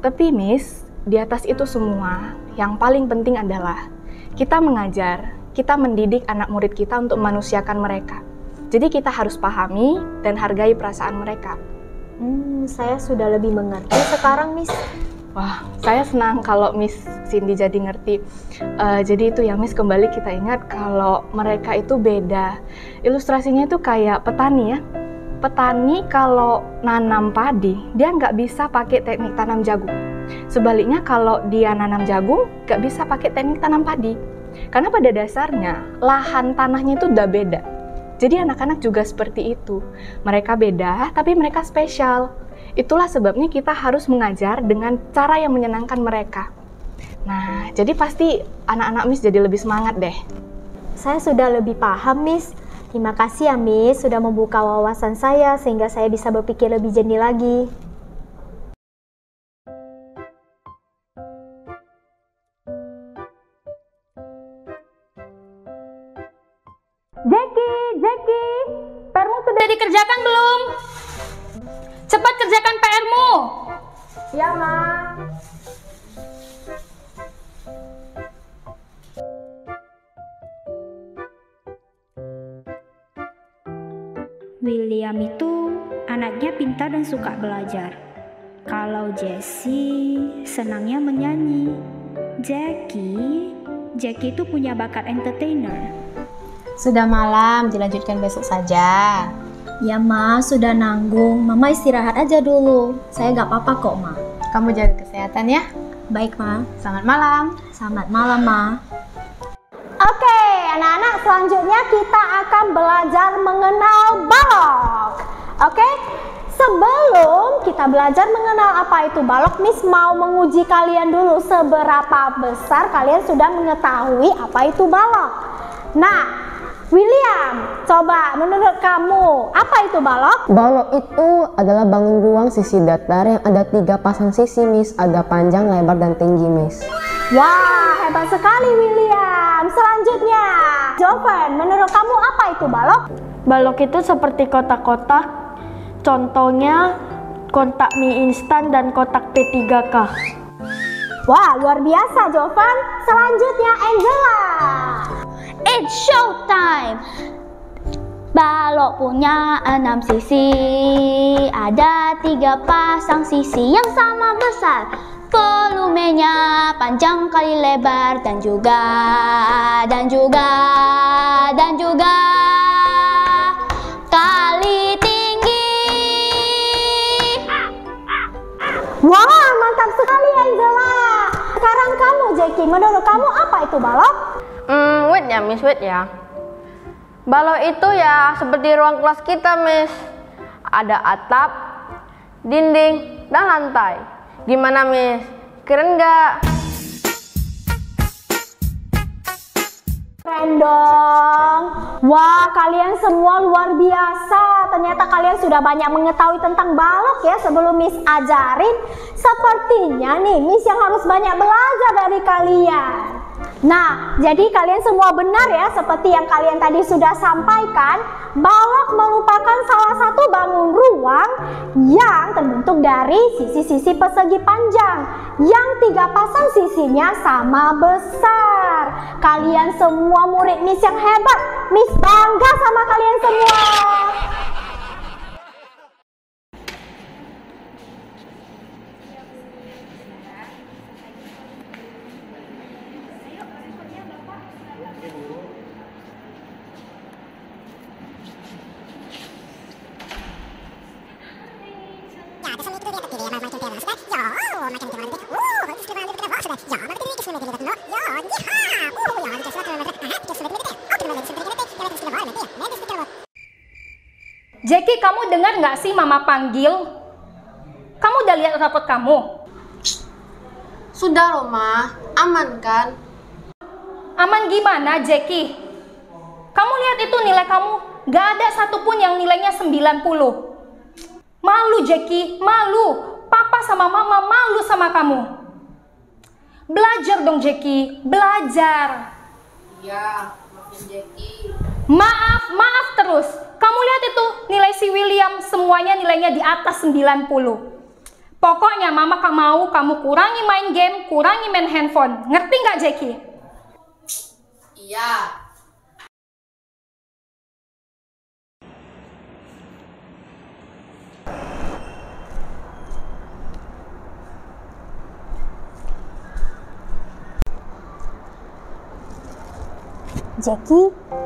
Speaker 1: Tapi Miss, di atas itu semua, yang paling penting adalah kita mengajar, kita mendidik anak murid kita untuk memanusiakan mereka. Jadi kita harus pahami dan hargai perasaan mereka.
Speaker 21: Saya sudah lebih mengerti sekarang, Miss.
Speaker 1: Wah, saya senang kalau Miss Cindy jadi ngerti. Jadi itu ya Miss, kembali kita ingat kalau mereka itu beda. Ilustrasinya itu kayak petani ya. Petani kalau nanam padi, dia nggak bisa pakai teknik tanam jagung. Sebaliknya kalau dia nanam jagung, nggak bisa pakai teknik tanam padi. Karena pada dasarnya, lahan tanahnya itu udah beda. Jadi anak-anak juga seperti itu. Mereka beda, tapi mereka spesial. Itulah sebabnya kita harus mengajar dengan cara yang menyenangkan mereka. Nah, jadi pasti anak-anak Miss jadi lebih semangat deh.
Speaker 21: Saya sudah lebih paham, Miss. Terima kasih ya, Miss, sudah membuka wawasan saya sehingga saya bisa berpikir lebih jernih lagi.
Speaker 16: Jackie, PR-mu sudah dikerjakan belum? Cepat kerjakan PR-mu.
Speaker 10: Ya, Ma.
Speaker 21: William itu anaknya pintar dan suka belajar. Kalau Jessie senangnya menyanyi. Jackie itu punya bakat entertainer.
Speaker 15: Sudah malam, dilanjutkan besok saja.
Speaker 21: Ya Ma, sudah nanggung. Mama istirahat aja dulu. Saya gak apa-apa kok Ma.
Speaker 15: Kamu jaga kesehatan ya.
Speaker 21: Baik Ma.
Speaker 15: Selamat malam.
Speaker 21: Selamat malam Ma.
Speaker 18: Oke, anak-anak, selanjutnya kita akan belajar mengenal balok. Oke, sebelum kita belajar mengenal apa itu balok, Miss mau menguji kalian dulu seberapa besar kalian sudah mengetahui apa itu balok. Nah, William, coba menurut kamu apa itu balok?
Speaker 15: Balok itu adalah bangun ruang sisi datar yang ada 3 pasang sisi, Miss. Ada panjang, lebar, dan tinggi, Miss.
Speaker 18: Wah, hebat sekali William. Selanjutnya, Jovan, menurut kamu apa itu balok?
Speaker 21: Balok itu seperti kotak-kotak. Contohnya kotak mie instan dan kotak P3K.
Speaker 18: Wah, luar biasa Jovan. Selanjutnya Angela.
Speaker 16: It's showtime. Balok punya 6 sisi. Ada 3 pasang sisi yang sama besar. Volumenya panjang kali lebar dan juga kali tinggi.
Speaker 18: Wah, mantap sekali Angela. Sekarang kamu Jackie, menurut kamu apa itu balok?
Speaker 16: Wait ya Miss, wait ya. Balok itu ya seperti ruang kelas kita Miss. Ada atap, dinding, dan lantai. Gimana Miss? Keren nggak?
Speaker 18: Keren dong. Wah, kalian semua luar biasa. Ternyata kalian sudah banyak mengetahui tentang balok ya sebelum Miss ajarin. Sepertinya nih Miss yang harus banyak belajar dari kalian. Nah, jadi kalian semua benar ya, seperti yang kalian tadi sudah sampaikan, balok merupakan salah satu bangun ruang yang terbentuk dari sisi-sisi persegi panjang, yang 3 pasang sisinya sama besar. Kalian semua murid Miss yang hebat, Miss bangga sama kalian semua.
Speaker 16: Jackie, kamu dengar nggak sih Mama panggil? Kamu udah lihat rapot kamu?
Speaker 15: Sudah loh, Ma. Aman kan?
Speaker 18: Aman gimana, Jackie? Kamu lihat itu nilai kamu. Gak ada satupun yang nilainya 90. Malu, Jackie. Malu. Papa sama Mama malu sama kamu. Belajar dong, Jackie. Belajar.
Speaker 15: Iya, maafin Jackie.
Speaker 18: Maaf terus. Kamu lihat itu nilai si William semuanya nilainya di atas 90. Pokoknya Mama mau kamu kurangi main game, kurangi main handphone. Ngerti nggak, Jackie?
Speaker 15: Iya.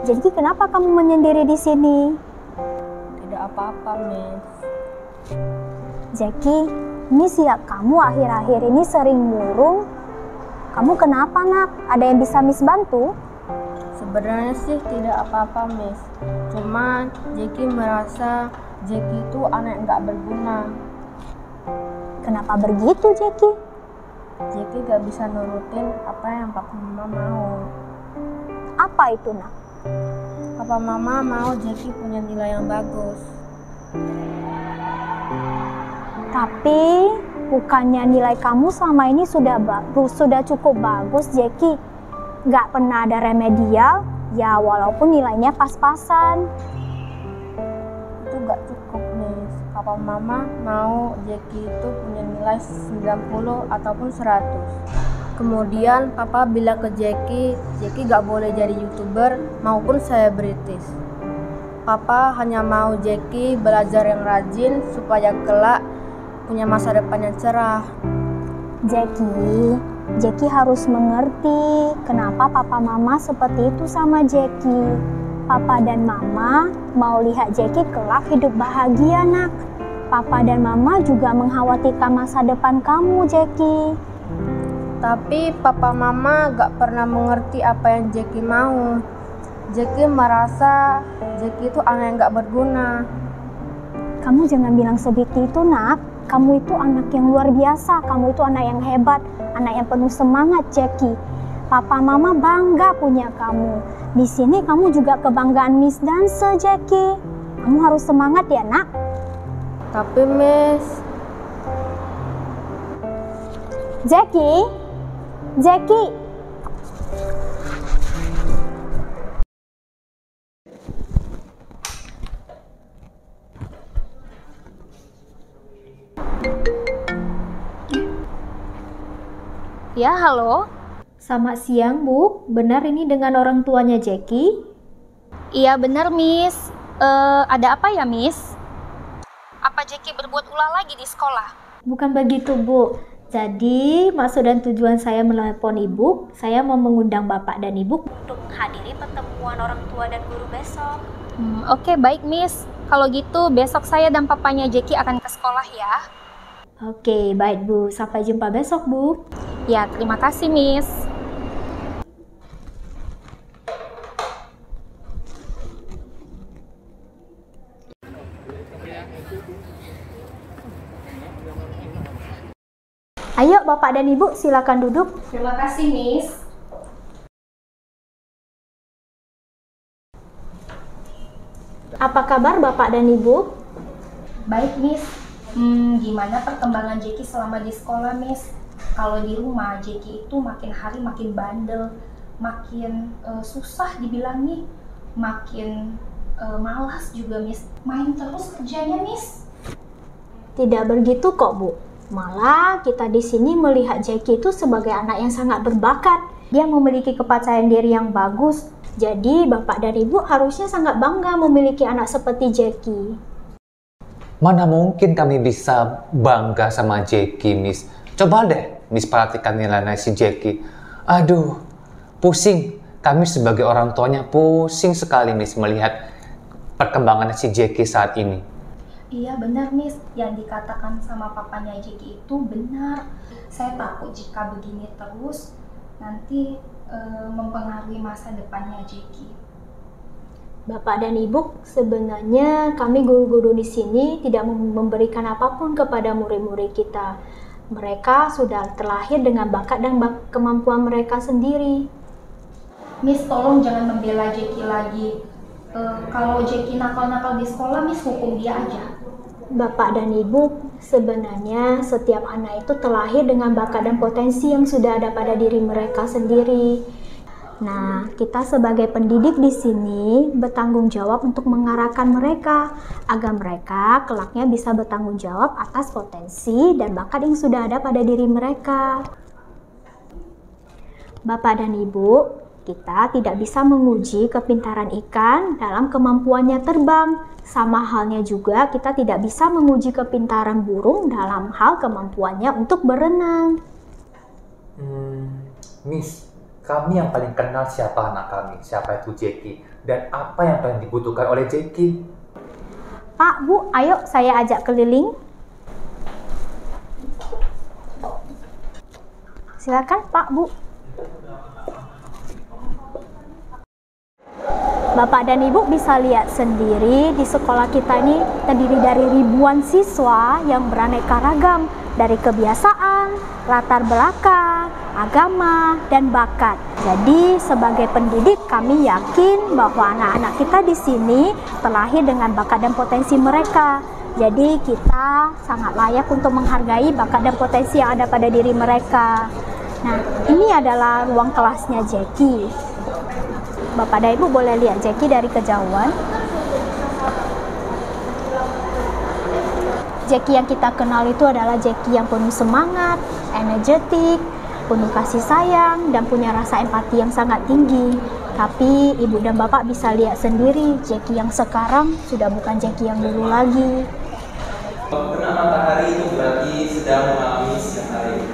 Speaker 21: Jackie, kenapa kamu menyendiri di sini?
Speaker 15: Tidak apa-apa, Miss.
Speaker 21: Jackie, Miss lihat kamu akhir-akhir ini sering murung. Kamu kenapa, Nak? Ada yang bisa Miss bantu?
Speaker 15: Sebenarnya sih tidak apa-apa, Miss. Cuma Jackie merasa Jackie itu anak yang nggak berguna.
Speaker 21: Kenapa begitu, Jackie?
Speaker 15: Jackie nggak bisa nurutin apa yang Papa Mama mau.
Speaker 21: Apa itu, Nak?
Speaker 15: Papa Mama mau Jackie punya nilai yang bagus.
Speaker 21: Tapi bukannya nilai kamu selama ini sudah cukup bagus, Jackie. Gak pernah ada remedial, ya walaupun nilainya pas-pasan.
Speaker 15: Itu gak cukup, Miss. Papa Mama mau Jackie itu punya nilai 90 ataupun 100. Kemudian Papa bilang ke Jackie gak boleh jadi YouTuber maupun selebritis. Papa hanya mau Jackie belajar yang rajin supaya kelak punya masa depan yang cerah.
Speaker 21: Jackie harus mengerti kenapa Papa Mama seperti itu sama Jackie. Papa dan Mama mau lihat Jackie kelak hidup bahagia, Nak. Papa dan Mama juga mengkhawatirkan masa depan kamu, Jackie.
Speaker 15: Tapi Papa Mama gak pernah mengerti apa yang Jackie mau. Jackie merasa Jackie itu anak yang gak berguna.
Speaker 21: Kamu jangan bilang seperti itu, Nak. Kamu itu anak yang luar biasa. Kamu itu anak yang hebat, anak yang penuh semangat, Jackie. Papa Mama bangga punya kamu. Di sini kamu juga kebanggaan Miss Dancer, Jackie. Kamu harus semangat ya, Nak.
Speaker 15: Tapi Miss,
Speaker 21: Jackie.
Speaker 18: Ya, halo.
Speaker 21: Selamat siang, Bu. Benar ini dengan orang tuanya Jackie?
Speaker 18: Iya, benar, Miss. Ada apa ya, Miss? Apa Jackie berbuat ulah lagi di sekolah?
Speaker 21: Bukan begitu, Bu. Jadi, maksud dan tujuan saya menelepon Ibu, saya mau mengundang Bapak dan Ibu untuk menghadiri pertemuan orang tua dan guru besok.
Speaker 18: Oke, baik, Miss. Kalau gitu, besok saya dan papanya Jackie akan ke sekolah ya.
Speaker 21: Oke, baik, Bu. Sampai jumpa besok, Bu.
Speaker 18: Ya, terima kasih, Miss.
Speaker 21: Ayo, Bapak dan Ibu, silakan duduk.
Speaker 18: Terima kasih, Miss.
Speaker 21: Apa kabar Bapak dan Ibu?
Speaker 18: Baik, Miss. Gimana perkembangan Jackie selama di sekolah, Miss? Kalau di rumah, Jackie itu makin hari makin bandel, makin susah dibilangi, makin malas juga, Miss. Main terus kerjanya, Miss.
Speaker 21: Tidak begitu kok, Bu. Malah kita di sini melihat Jackie itu sebagai anak yang sangat berbakat. Dia memiliki kepercayaan diri yang bagus. Jadi Bapak dan Ibu harusnya sangat bangga memiliki anak seperti Jackie.
Speaker 13: Mana mungkin kami bisa bangga sama Jackie, Miss. Coba deh, Miss perhatikan nilai si Jackie. Aduh, pusing. Kami sebagai orang tuanya pusing sekali, Miss, melihat perkembangan si Jackie saat ini.
Speaker 18: Iya benar, Miss. Yang dikatakan sama papanya Jackie itu benar. Saya takut jika begini terus nanti mempengaruhi masa depannya Jackie.
Speaker 21: Bapak dan Ibu, sebenarnya kami guru-guru di sini tidak memberikan apapun kepada murid-murid kita. Mereka sudah terlahir dengan bakat dan kemampuan mereka sendiri.
Speaker 18: Miss, tolong jangan membela Jackie lagi. Kalau Jackie nakal-nakal di sekolah, Miss hukum dia aja.
Speaker 21: Bapak dan Ibu, sebenarnya setiap anak itu terlahir dengan bakat dan potensi yang sudah ada pada diri mereka sendiri. Nah, kita sebagai pendidik di sini bertanggung jawab untuk mengarahkan mereka agar mereka kelaknya bisa bertanggung jawab atas potensi dan bakat yang sudah ada pada diri mereka. Bapak dan Ibu, kita tidak bisa menguji kepintaran ikan dalam kemampuannya terbang. Sama halnya juga kita tidak bisa menguji kepintaran burung dalam hal kemampuannya untuk berenang.
Speaker 13: Miss, kami yang paling kenal siapa anak kami, siapa itu Jackie, dan apa yang paling dibutuhkan oleh Jackie.
Speaker 21: Pak, Bu, ayo saya ajak keliling. Silakan Pak, Bu. Bapak dan Ibu bisa lihat sendiri di sekolah kita ini terdiri dari ribuan siswa yang beraneka ragam dari kebiasaan, latar belakang, agama, dan bakat. Jadi sebagai pendidik kami yakin bahwa anak-anak kita di sini terlahir dengan bakat dan potensi mereka. Jadi kita sangat layak untuk menghargai bakat dan potensi yang ada pada diri mereka. Nah, ini adalah ruang kelasnya Jackie. Bapak dan Ibu boleh lihat Jackie dari kejauhan. Jackie yang kita kenal itu adalah Jackie yang penuh semangat, energetik, penuh kasih sayang, dan punya rasa empati yang sangat tinggi. Tapi Ibu dan Bapak bisa lihat sendiri, Jackie yang sekarang sudah bukan Jackie yang dulu lagi.
Speaker 11: Kena matahari itu berarti sedang mengalami siang hari.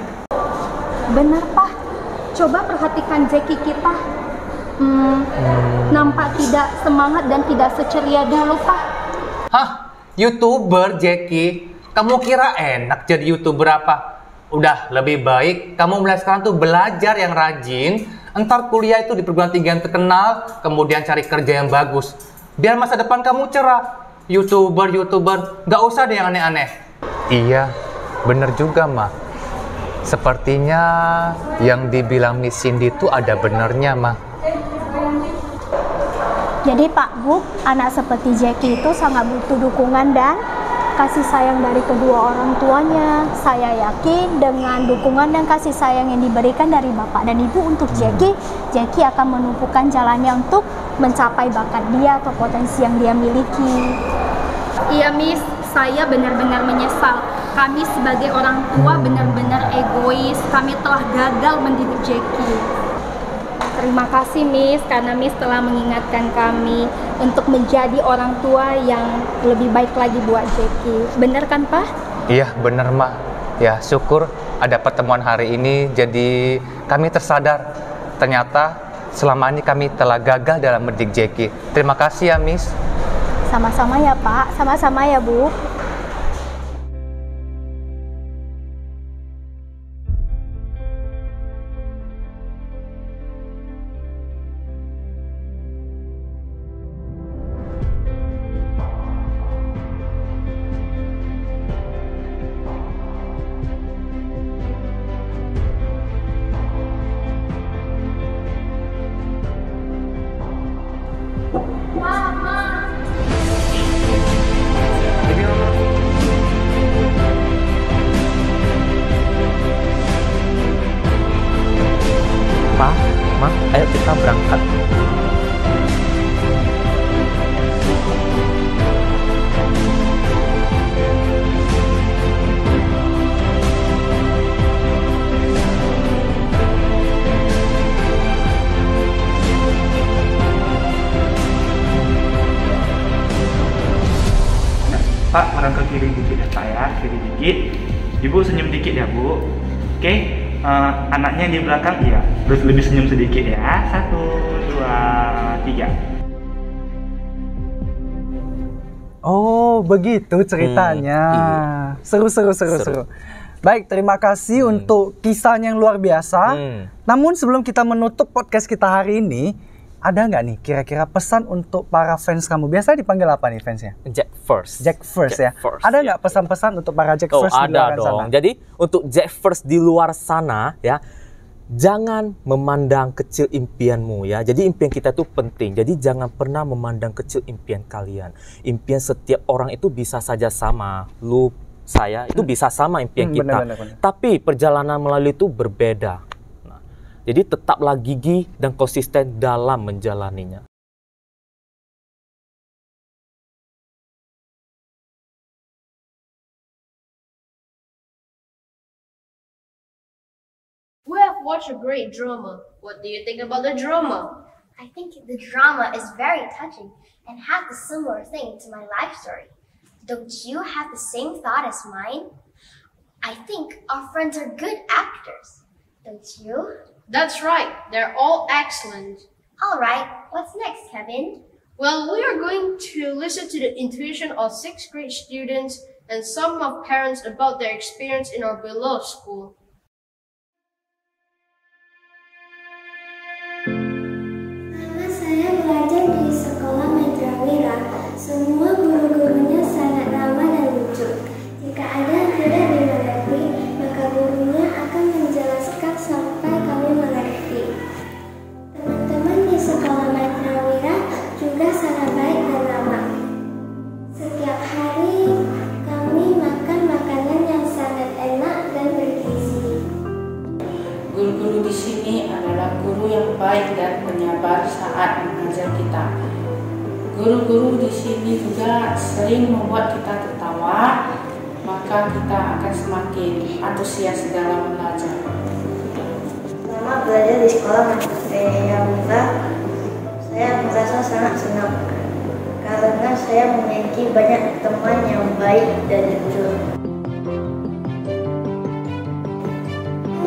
Speaker 18: Benar, Pak. Coba perhatikan Jackie kita. Nampak tidak semangat dan tidak seceria dulu, Pak.
Speaker 13: Hah? YouTuber, Jackie? Kamu kira enak jadi YouTuber apa? Udah, lebih baik kamu mulai sekarang tuh belajar yang rajin, entar kuliah itu di perguruan tinggi yang terkenal, kemudian cari kerja yang bagus. Biar masa depan kamu cerah. YouTuber, gak usah deh yang aneh-aneh. Iya, bener juga, Ma. Sepertinya yang dibilang Miss Cindy itu ada benernya, Ma.
Speaker 21: Jadi Pak Bu, anak seperti Jackie itu sangat butuh dukungan dan kasih sayang dari kedua orang tuanya. Saya yakin dengan dukungan dan kasih sayang yang diberikan dari Bapak dan Ibu untuk Jackie, Jackie akan menumpukan jalannya untuk mencapai bakat dia atau potensi yang dia miliki.
Speaker 18: Iya, Miss, saya benar-benar menyesal. Kami sebagai orang tua benar-benar egois. Kami telah gagal mendidik Jackie. Terima kasih, Miss, karena Miss telah mengingatkan kami untuk menjadi orang tua yang lebih baik lagi buat Jackie. Benar kan, Pak?
Speaker 13: Iya, benar, Ma. Ya, syukur ada pertemuan hari ini, jadi kami tersadar. Ternyata selama ini kami telah gagal dalam mendidik Jackie. Terima kasih ya, Miss.
Speaker 21: Sama-sama ya, Pak. Sama-sama ya, Bu.
Speaker 14: Ma, ayo kita berangkat.
Speaker 3: Pak, merangkak kiri dikit ya Pak ya, kiri dikit. Ibu senyum dikit ya Bu. Oke. Anaknya di belakang iya, terus lebih senyum sedikit ya. 1, 2, 3.
Speaker 13: Oh, begitu ceritanya. Seru. Baik, terima kasih untuk kisahnya yang luar biasa. Namun sebelum kita menutup podcast kita hari ini, ada nggak nih kira-kira pesan untuk para fans kamu? Biasa dipanggil apa nih fansnya?
Speaker 14: Jack First.
Speaker 13: Jack First ya.
Speaker 14: First,
Speaker 13: ada nggak pesan-pesan untuk para Jack First di luar sana?
Speaker 14: Ada dong. Jadi untuk Jack First di luar sana ya, jangan memandang kecil impianmu ya. Jadi impian kita itu penting. Jadi jangan pernah memandang kecil impian kalian. Impian setiap orang itu bisa saja sama. Lu, saya itu bisa sama impian kita.
Speaker 13: Benar.
Speaker 14: Tapi perjalanan melalui itu berbeda. Jadi tetaplah gigih dan konsisten dalam menjalaninya.
Speaker 4: We have watched a great drama. What do you think about the drama?
Speaker 5: I think the drama is very touching and has a similar thing to my life story. Don't you have the same thought as mine? I think our friends are good actors. Don't you?
Speaker 4: That's right. They're all excellent.
Speaker 5: All right. What's next, Kevin?
Speaker 4: Well, we are going to listen to the intuition of 6th grade students and some of parents about their experience in our beloved school.
Speaker 7: Selama saya belajar di sekolah Maitra Wira, semua guru-gurunya sangat ramah dan lucu. Jika ada yang tidak dimengerti, maka gurunya akan menjelaskan sampai kami mengerti. Teman-teman di sekolah Maitra Wira juga sangat baik dan ramah. Setiap hari kami makan makanan yang sangat enak dan bergizi.
Speaker 23: Guru-guru di sini adalah guru yang baik dan penyabar saat mengajar kita. Guru-guru di sini juga sering membuat kita tertawa, maka kita akan semakin antusias dalam belajar.
Speaker 7: Selama belajar di sekolah Maitra Wira, saya merasa sangat senang karena saya memiliki banyak teman yang baik dan jujur.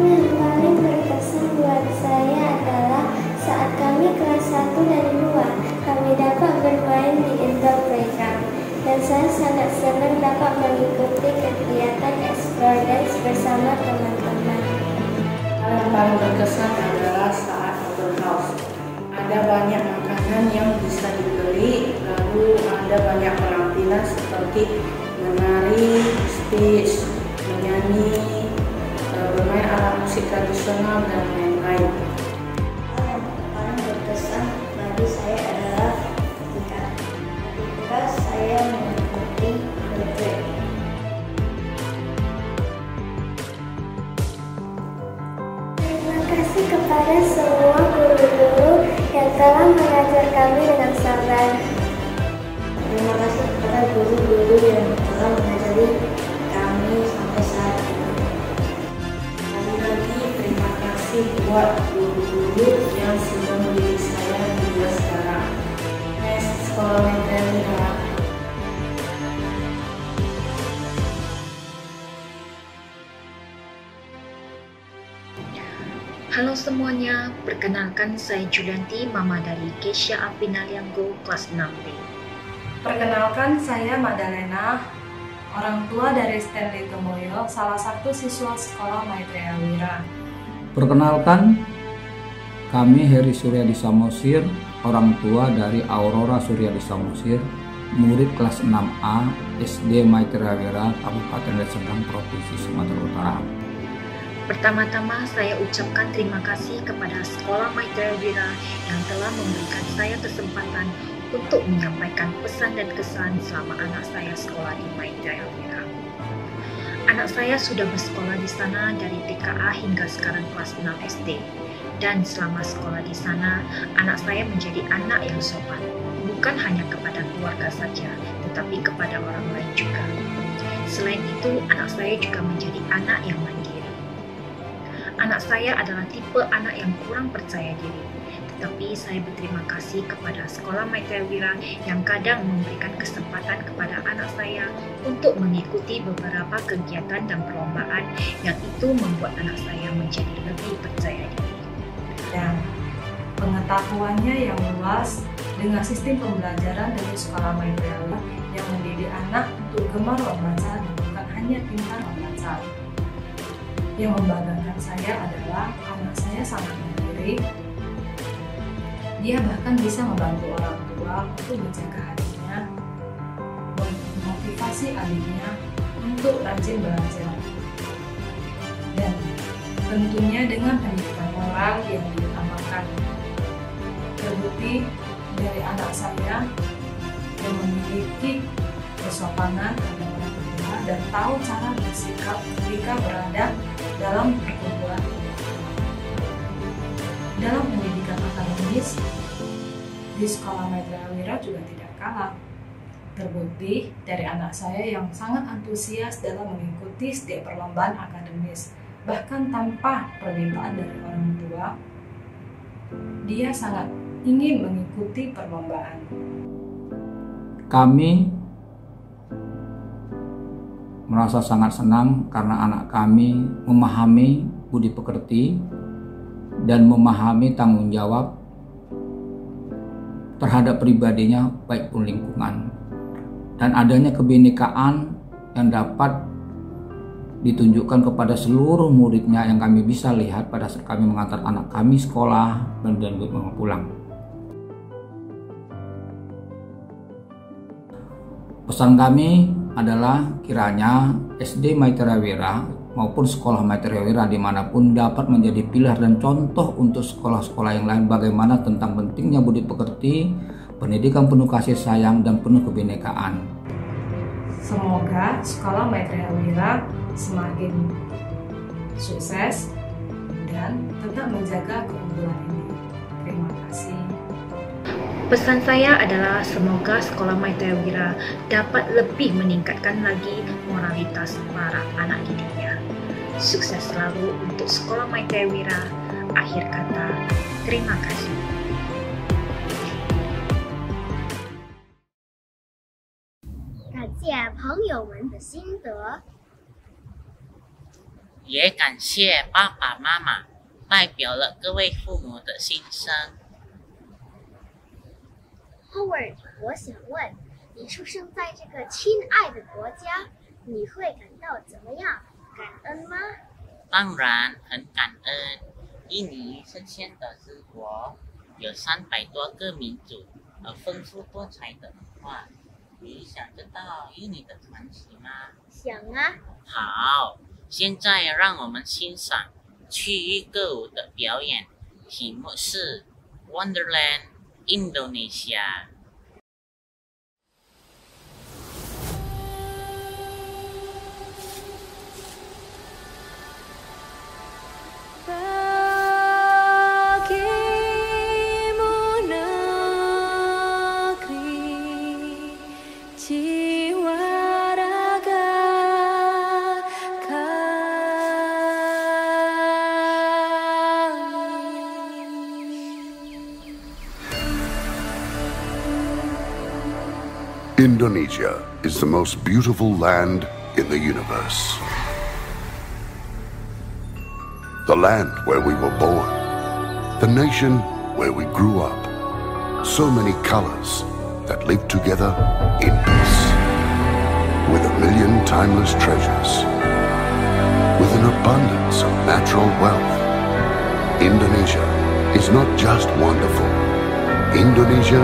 Speaker 7: Yang paling berkesan buat saya adalah saat kami kelas 1 dan 2, kami dapat bermain di indoor playground. Dan saya sangat senang dapat mengikuti kegiatan explore dance bersama teman-teman.
Speaker 23: Hal yang paling berkesan adalah saat open house. Ada banyak makanan yang bisa dibeli, lalu ada banyak penampilan seperti menari, speech, menyanyi, bermain alat musik tradisional, dan lain-lain.
Speaker 7: Hal yang paling berkesan bagi saya adalah ketika saya mengikuti retreat. Terima kasih kepada semua guru-guru yang telah mengajar kami dengan sabar. Terima kasih kepada guru-guru yang telah mengajari kami sampai saat ini.
Speaker 23: Lagi terima kasih buat guru-guru yang sudah mendidik saya hingga sekarang. Sekolah Maitra Wira.
Speaker 24: Halo semuanya, perkenalkan saya Julianti, mama dari Keisha Apinalianggo, kelas 6B.
Speaker 25: Perkenalkan saya Madalena, orang tua dari Stanley Tomoyo, salah satu siswa sekolah Maitra Wira.
Speaker 26: Perkenalkan, kami Heri Suryadi Samosir, orang tua dari Aurora Suryadi Samosir, murid kelas 6A SD Maitra Wira, Kabupaten Deli Serdang, Provinsi Sumatera Utara.
Speaker 24: Pertama-tama saya ucapkan terima kasih kepada Sekolah Maitra Wira yang telah memberikan saya kesempatan untuk menyampaikan pesan dan kesan selama anak saya sekolah di Maitra Wira. Anak saya sudah bersekolah di sana dari TKA hingga sekarang kelas 6 SD. Dan selama sekolah di sana, anak saya menjadi anak yang sopan, bukan hanya kepada keluarga saja, tetapi kepada orang lain juga. Selain itu, anak saya juga menjadi anak yang mandiri. Anak saya adalah tipe anak yang kurang percaya diri, tetapi saya berterima kasih kepada Sekolah Maitra Wira yang kadang memberikan kesempatan kepada anak saya untuk mengikuti beberapa kegiatan dan perlombaan yang itu membuat anak saya menjadi lebih percaya diri.
Speaker 25: Dan pengetahuannya yang luas dengan sistem pembelajaran dari Sekolah Maitra Wira yang mendidik anak untuk gemar membaca dan bukan hanya pintar membaca. Yang membanggakan saya adalah anak saya sangat mandiri. Dia bahkan bisa membantu orang tua untuk menjaga hatinya, memotivasi adiknya untuk rajin belajar. Dan tentunya dengan pendidikan moral yang diutamakan. Terbukti dari anak saya yang memiliki kesopanan pada orang tua dan tahu cara bersikap ketika berada dalam perkumpulan. Dalam pendidikan akademis, di sekolah Maitreya Wira juga tidak kalah. Terbukti dari anak saya yang sangat antusias dalam mengikuti setiap perlombaan akademis. Bahkan tanpa permintaan dari orang tua, dia sangat ingin mengikuti perlombaan.
Speaker 26: Kami merasa sangat senang karena anak kami memahami budi pekerti dan memahami tanggung jawab terhadap pribadinya, baik pun lingkungan, dan adanya kebinekaan yang dapat ditunjukkan kepada seluruh muridnya yang kami bisa lihat pada saat kami mengantar anak kami sekolah dan pulang. Pesan kami adalah kiranya SD Maitreya Wira maupun sekolah Maitreya Wira dimanapun dapat menjadi pilar dan contoh untuk sekolah-sekolah yang lain bagaimana tentang pentingnya budi pekerti, pendidikan penuh kasih sayang dan penuh kebinekaan.
Speaker 25: Semoga sekolah Maitreya Wira semakin sukses dan tetap menjaga keunggulan ini. Terima kasih.
Speaker 24: Pesan saya adalah semoga sekolah Maitreya Wira dapat lebih meningkatkan lagi moralitas para anak didiknya. Sukses selalu untuk sekolah Maitreya Wira. Akhir kata, terima kasih.
Speaker 5: 感谢朋友们的心得。
Speaker 2: 也感谢爸爸妈妈代表了各位父母的心声。
Speaker 5: Howard， 我想问，你出生在这个亲爱的国家，你会感到怎么样？感恩吗？
Speaker 2: 当然很感恩，印尼是现的之国，有300多个民族和丰富多彩的文化。你想知道印尼的传奇吗？
Speaker 5: 想啊。
Speaker 2: 好，现在让我们欣赏区域歌舞的表演，题目是 Wonderland Indonesia。
Speaker 6: Indonesia is the most beautiful land in the universe. The land where we were born. The nation where we grew up. So many colors that live together in peace. With 1,000,000 timeless treasures. With an abundance of natural wealth. Indonesia is not just wonderful. Indonesia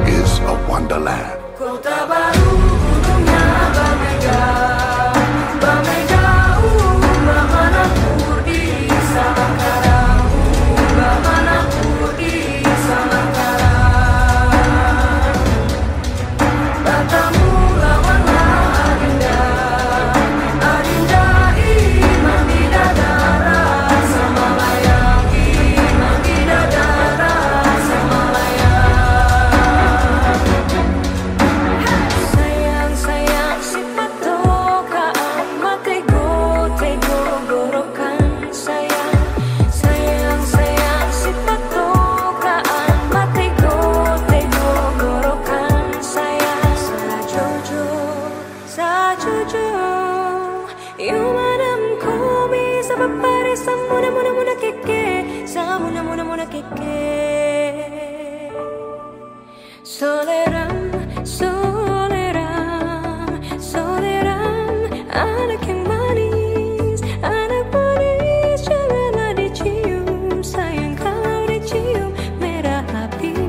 Speaker 6: is a wonderland.
Speaker 8: Kota baru gunungnya Bamega, Bamega Bamanapur di Samangkara, Bamanapur di Samangkara. Batamu lawanlah Adinda, Adinda Imam Bidadara Samalayang, Imam Bidadara Samalayang. Soleram, soleram, soleram, anak yang manis, janganlah dicium, sayang kalau dicium, merah hati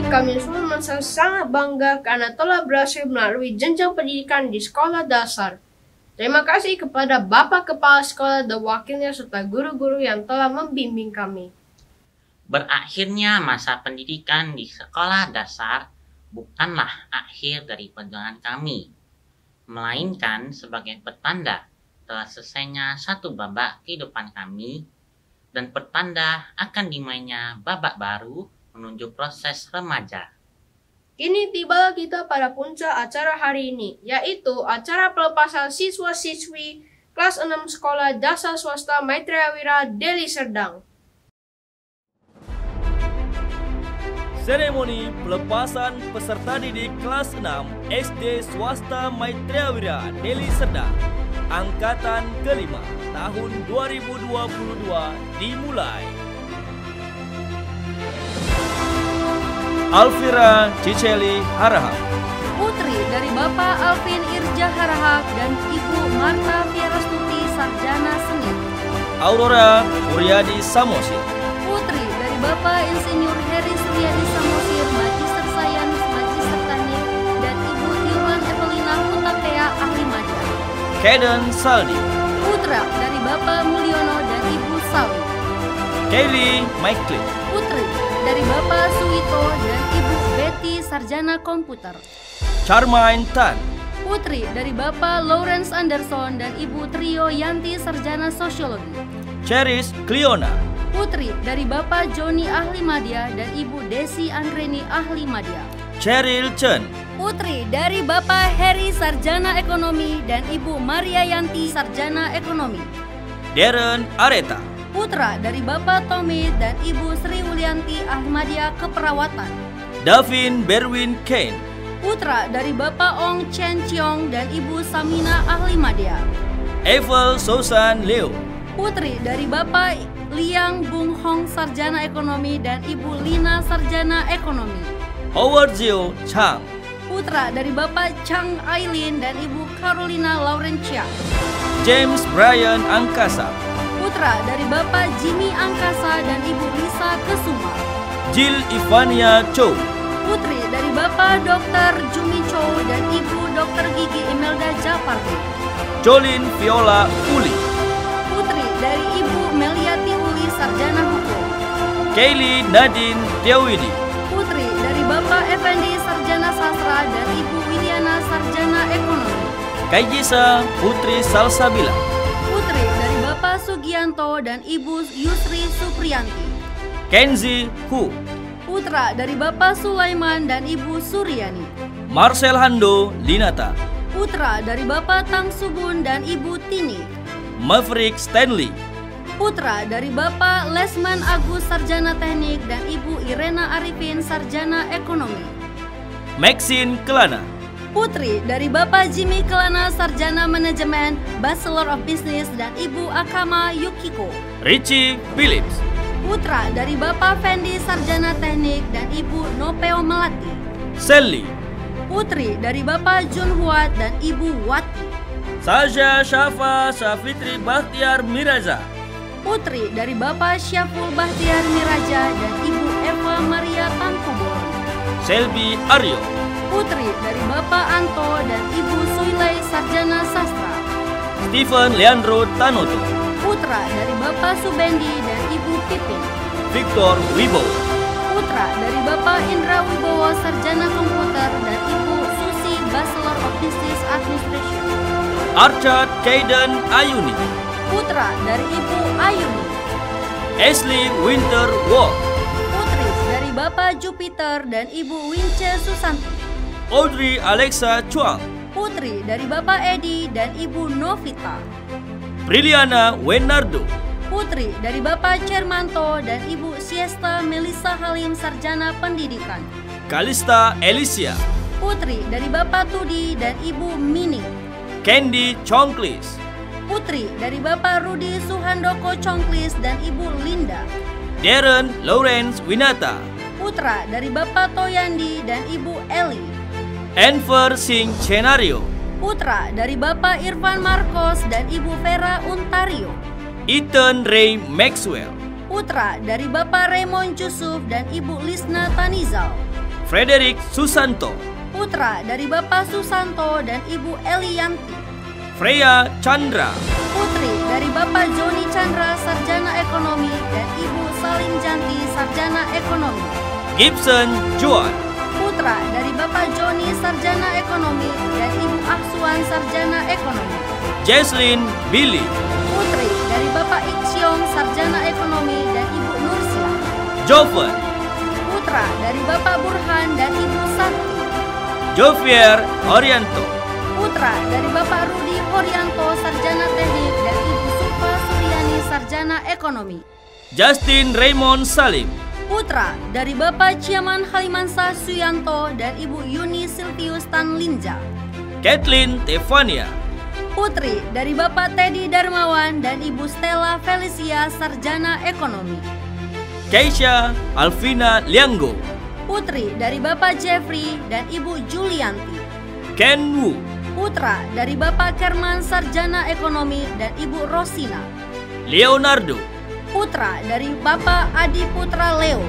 Speaker 4: kami semua merasa sangat bangga karena telah berhasil melalui jenjang pendidikan di sekolah dasar. Terima kasih kepada Bapak Kepala Sekolah dan wakilnya serta guru-guru yang telah membimbing kami.
Speaker 2: Berakhirnya masa pendidikan di sekolah dasar bukanlah akhir dari perjuangan kami, melainkan sebagai pertanda telah selesainya satu babak kehidupan kami dan pertanda akan dimulainya babak baru menuju proses remaja.
Speaker 4: Kini tibalah kita pada puncak acara hari ini, yaitu acara pelepasan siswa-siswi kelas 6 Sekolah Dasar Swasta Maitreya Wira Deli Serdang.
Speaker 9: Seremoni pelepasan peserta didik kelas 6 SD Swasta Maitreya Wira Deli Serdang Angkatan kelima tahun 2022 dimulai. Alvira Ciceli Harahap,
Speaker 12: putri dari Bapak Alvin Irja Harahap dan Ibu Marta Fierastuti Sarjana Seni.
Speaker 9: Aurora Uryadi Samosir,
Speaker 12: putri dari Bapak Insinyur Heri Suryadi Samosir, Magister Sains, Magister Teknik, dan Ibu Tiulan Evelina Hutapea, Ahli Madya.
Speaker 9: Kaden Saldi,
Speaker 12: putra dari Bapak Mulyono dan Ibu Sawi.
Speaker 9: Kelly Maiklin,
Speaker 12: putri dari Bapak Suwito dan Ibu Betty Sarjana Komputer.
Speaker 9: Charmaine Tan,
Speaker 12: putri dari Bapak Lawrence Anderson dan Ibu Trio Yanti Sarjana Sosiologi.
Speaker 9: Cheris Cleona,
Speaker 12: putri dari Bapak Joni Ahli Madya dan Ibu Desi Anggreni Ahli Madya.
Speaker 9: Cheryl Chen,
Speaker 12: putri dari Bapak Heri Sarjana Ekonomi dan Ibu Maria Yanti Sarjana Ekonomi.
Speaker 9: Darren Areta,
Speaker 12: putra dari Bapak Tommy dan Ibu Sri Wulianti Ahmadiyah Keperawatan.
Speaker 9: Davin Berwin Kane,
Speaker 12: putra dari Bapak Ong Chen Chiong dan Ibu Samina Ahli Madya.
Speaker 9: Evel Susan Leo,
Speaker 12: putri dari Bapak Liang Bung Hong Sarjana Ekonomi dan Ibu Lina Sarjana Ekonomi.
Speaker 9: Howard Zio Chang,
Speaker 12: putra dari Bapak Chang Aileen dan Ibu Carolina Laurencia.
Speaker 9: James Brian Angkasa,
Speaker 12: putra dari Bapak Jimmy Angkasa dan Ibu Lisa Kesuma.
Speaker 9: Jill Ivania Chow,
Speaker 12: putri dari Bapak Dr. Jumi Chow dan Ibu Dr. Gigi Imelda Japardi.
Speaker 9: Jolin Viola Uli,
Speaker 12: putri dari Ibu Meliati Uli Sarjana Hukum.
Speaker 9: Kaylee Nadine Deawidi,
Speaker 12: putri dari Bapak Effendi Sarjana Sastra dan Ibu Widiana Sarjana Ekonomi.
Speaker 9: Kaijisa Putri Salsabila,
Speaker 12: putri dari Bapak Sugianto dan Ibu Yusri Supriyanti.
Speaker 9: Kenzi Hu,
Speaker 12: putra dari Bapak Sulaiman dan Ibu Suryani.
Speaker 9: Marcel Hando Linata,
Speaker 12: putra dari Bapak Tang Subun dan Ibu Tini.
Speaker 9: Maverick Stanley,
Speaker 12: putra dari Bapak Lesman Agus Sarjana Teknik dan Ibu Irena Arifin Sarjana Ekonomi.
Speaker 9: Maxine Kelana,
Speaker 12: putri dari Bapak Jimmy Kelana Sarjana Manajemen, Bachelor of Business dan Ibu Akama Yukiko.
Speaker 9: Richie Phillips,
Speaker 12: putra dari Bapak Fendi Sarjana Teknik dan Ibu Nopeo Melati.
Speaker 9: Sally,
Speaker 12: putri dari Bapak Jun Huat dan Ibu Wati.
Speaker 9: Saja Syafa Syafitri Bahtiar Miraza,
Speaker 12: putri dari Bapak Syaful Bahtiar Miraja dan Ibu Eva Maria Tangkubon.
Speaker 9: Selby Aryo,
Speaker 12: putri dari Bapak Anto dan Ibu Suilai Sarjana Sastra.
Speaker 9: Stephen Leandro Tanoto,
Speaker 12: putra dari Bapak Subendi dan Ibu Pipin.
Speaker 9: Victor Wibowo,
Speaker 12: putra dari Bapak Indra Wibowo Sarjana Komputer dan Ibu Susi Bachelor of Business Administration.
Speaker 9: Archad Kaiden Ayuni,
Speaker 12: putra dari Ibu Ayuni.
Speaker 9: Ashley Winter Walk,
Speaker 12: putri dari Bapak Jupiter dan Ibu Wince Susanti.
Speaker 9: Audrey Alexa Chuang,
Speaker 12: putri dari Bapak Edi dan Ibu Novita.
Speaker 9: Briliana Wenardo,
Speaker 12: putri dari Bapak Cermanto dan Ibu Siesta Melissa Halim Sarjana Pendidikan.
Speaker 9: Kalista Alicia,
Speaker 12: putri dari Bapak Tudi dan Ibu Mini.
Speaker 9: Candy Chongklis,
Speaker 12: putri dari Bapak Rudi Suhandoko Chongklis dan Ibu Linda.
Speaker 9: Darren Lawrence Winata,
Speaker 12: putra dari Bapak Toyandi dan Ibu Eli.
Speaker 9: Enver Singh Chenario,
Speaker 12: putra dari Bapak Irfan Marcos dan Ibu Vera Untario.
Speaker 9: Ethan Ray Maxwell,
Speaker 12: putra dari Bapak Raymond Yusuf dan Ibu Lisna Tanizal.
Speaker 9: Frederick Susanto.
Speaker 12: Putra dari Bapak Susanto dan Ibu Elianti.
Speaker 9: Freya Chandra.
Speaker 12: Putri dari Bapak Joni Chandra, Sarjana Ekonomi, dan Ibu Salim Janti, Sarjana Ekonomi.
Speaker 9: Gibson Juan.
Speaker 12: Putra dari Bapak Joni, Sarjana Ekonomi, dan Ibu Aksuan, Sarjana Ekonomi.
Speaker 9: Jesslyn Billy.
Speaker 12: Putri dari Bapak Iksiong, Sarjana Ekonomi, dan Ibu Nursia.
Speaker 9: Joven.
Speaker 12: Putra dari Bapak Burhan dan Ibu Santi.
Speaker 9: Jovier Orianto.
Speaker 12: Putra dari Bapak Rudi Horianto, Sarjana Teknik, dan Ibu Supa Suryani, Sarjana Ekonomi.
Speaker 9: Justin Raymond Salim.
Speaker 12: Putra dari Bapak Ciaman Halimansa Suyanto dan Ibu Yuni Silvius Tanlinja.
Speaker 9: Kathleen Tevania.
Speaker 12: Putri dari Bapak Teddy Darmawan dan Ibu Stella Felicia, Sarjana Ekonomi.
Speaker 9: Keisha Alvina Lianggo.
Speaker 12: Putri dari Bapak Jeffrey dan Ibu Julianti.
Speaker 9: Ken Wu.
Speaker 12: Putra dari Bapak Kerman, Sarjana Ekonomi, dan Ibu Rosina.
Speaker 9: Leonardo.
Speaker 12: Putra dari Bapak Adi Putra Leo.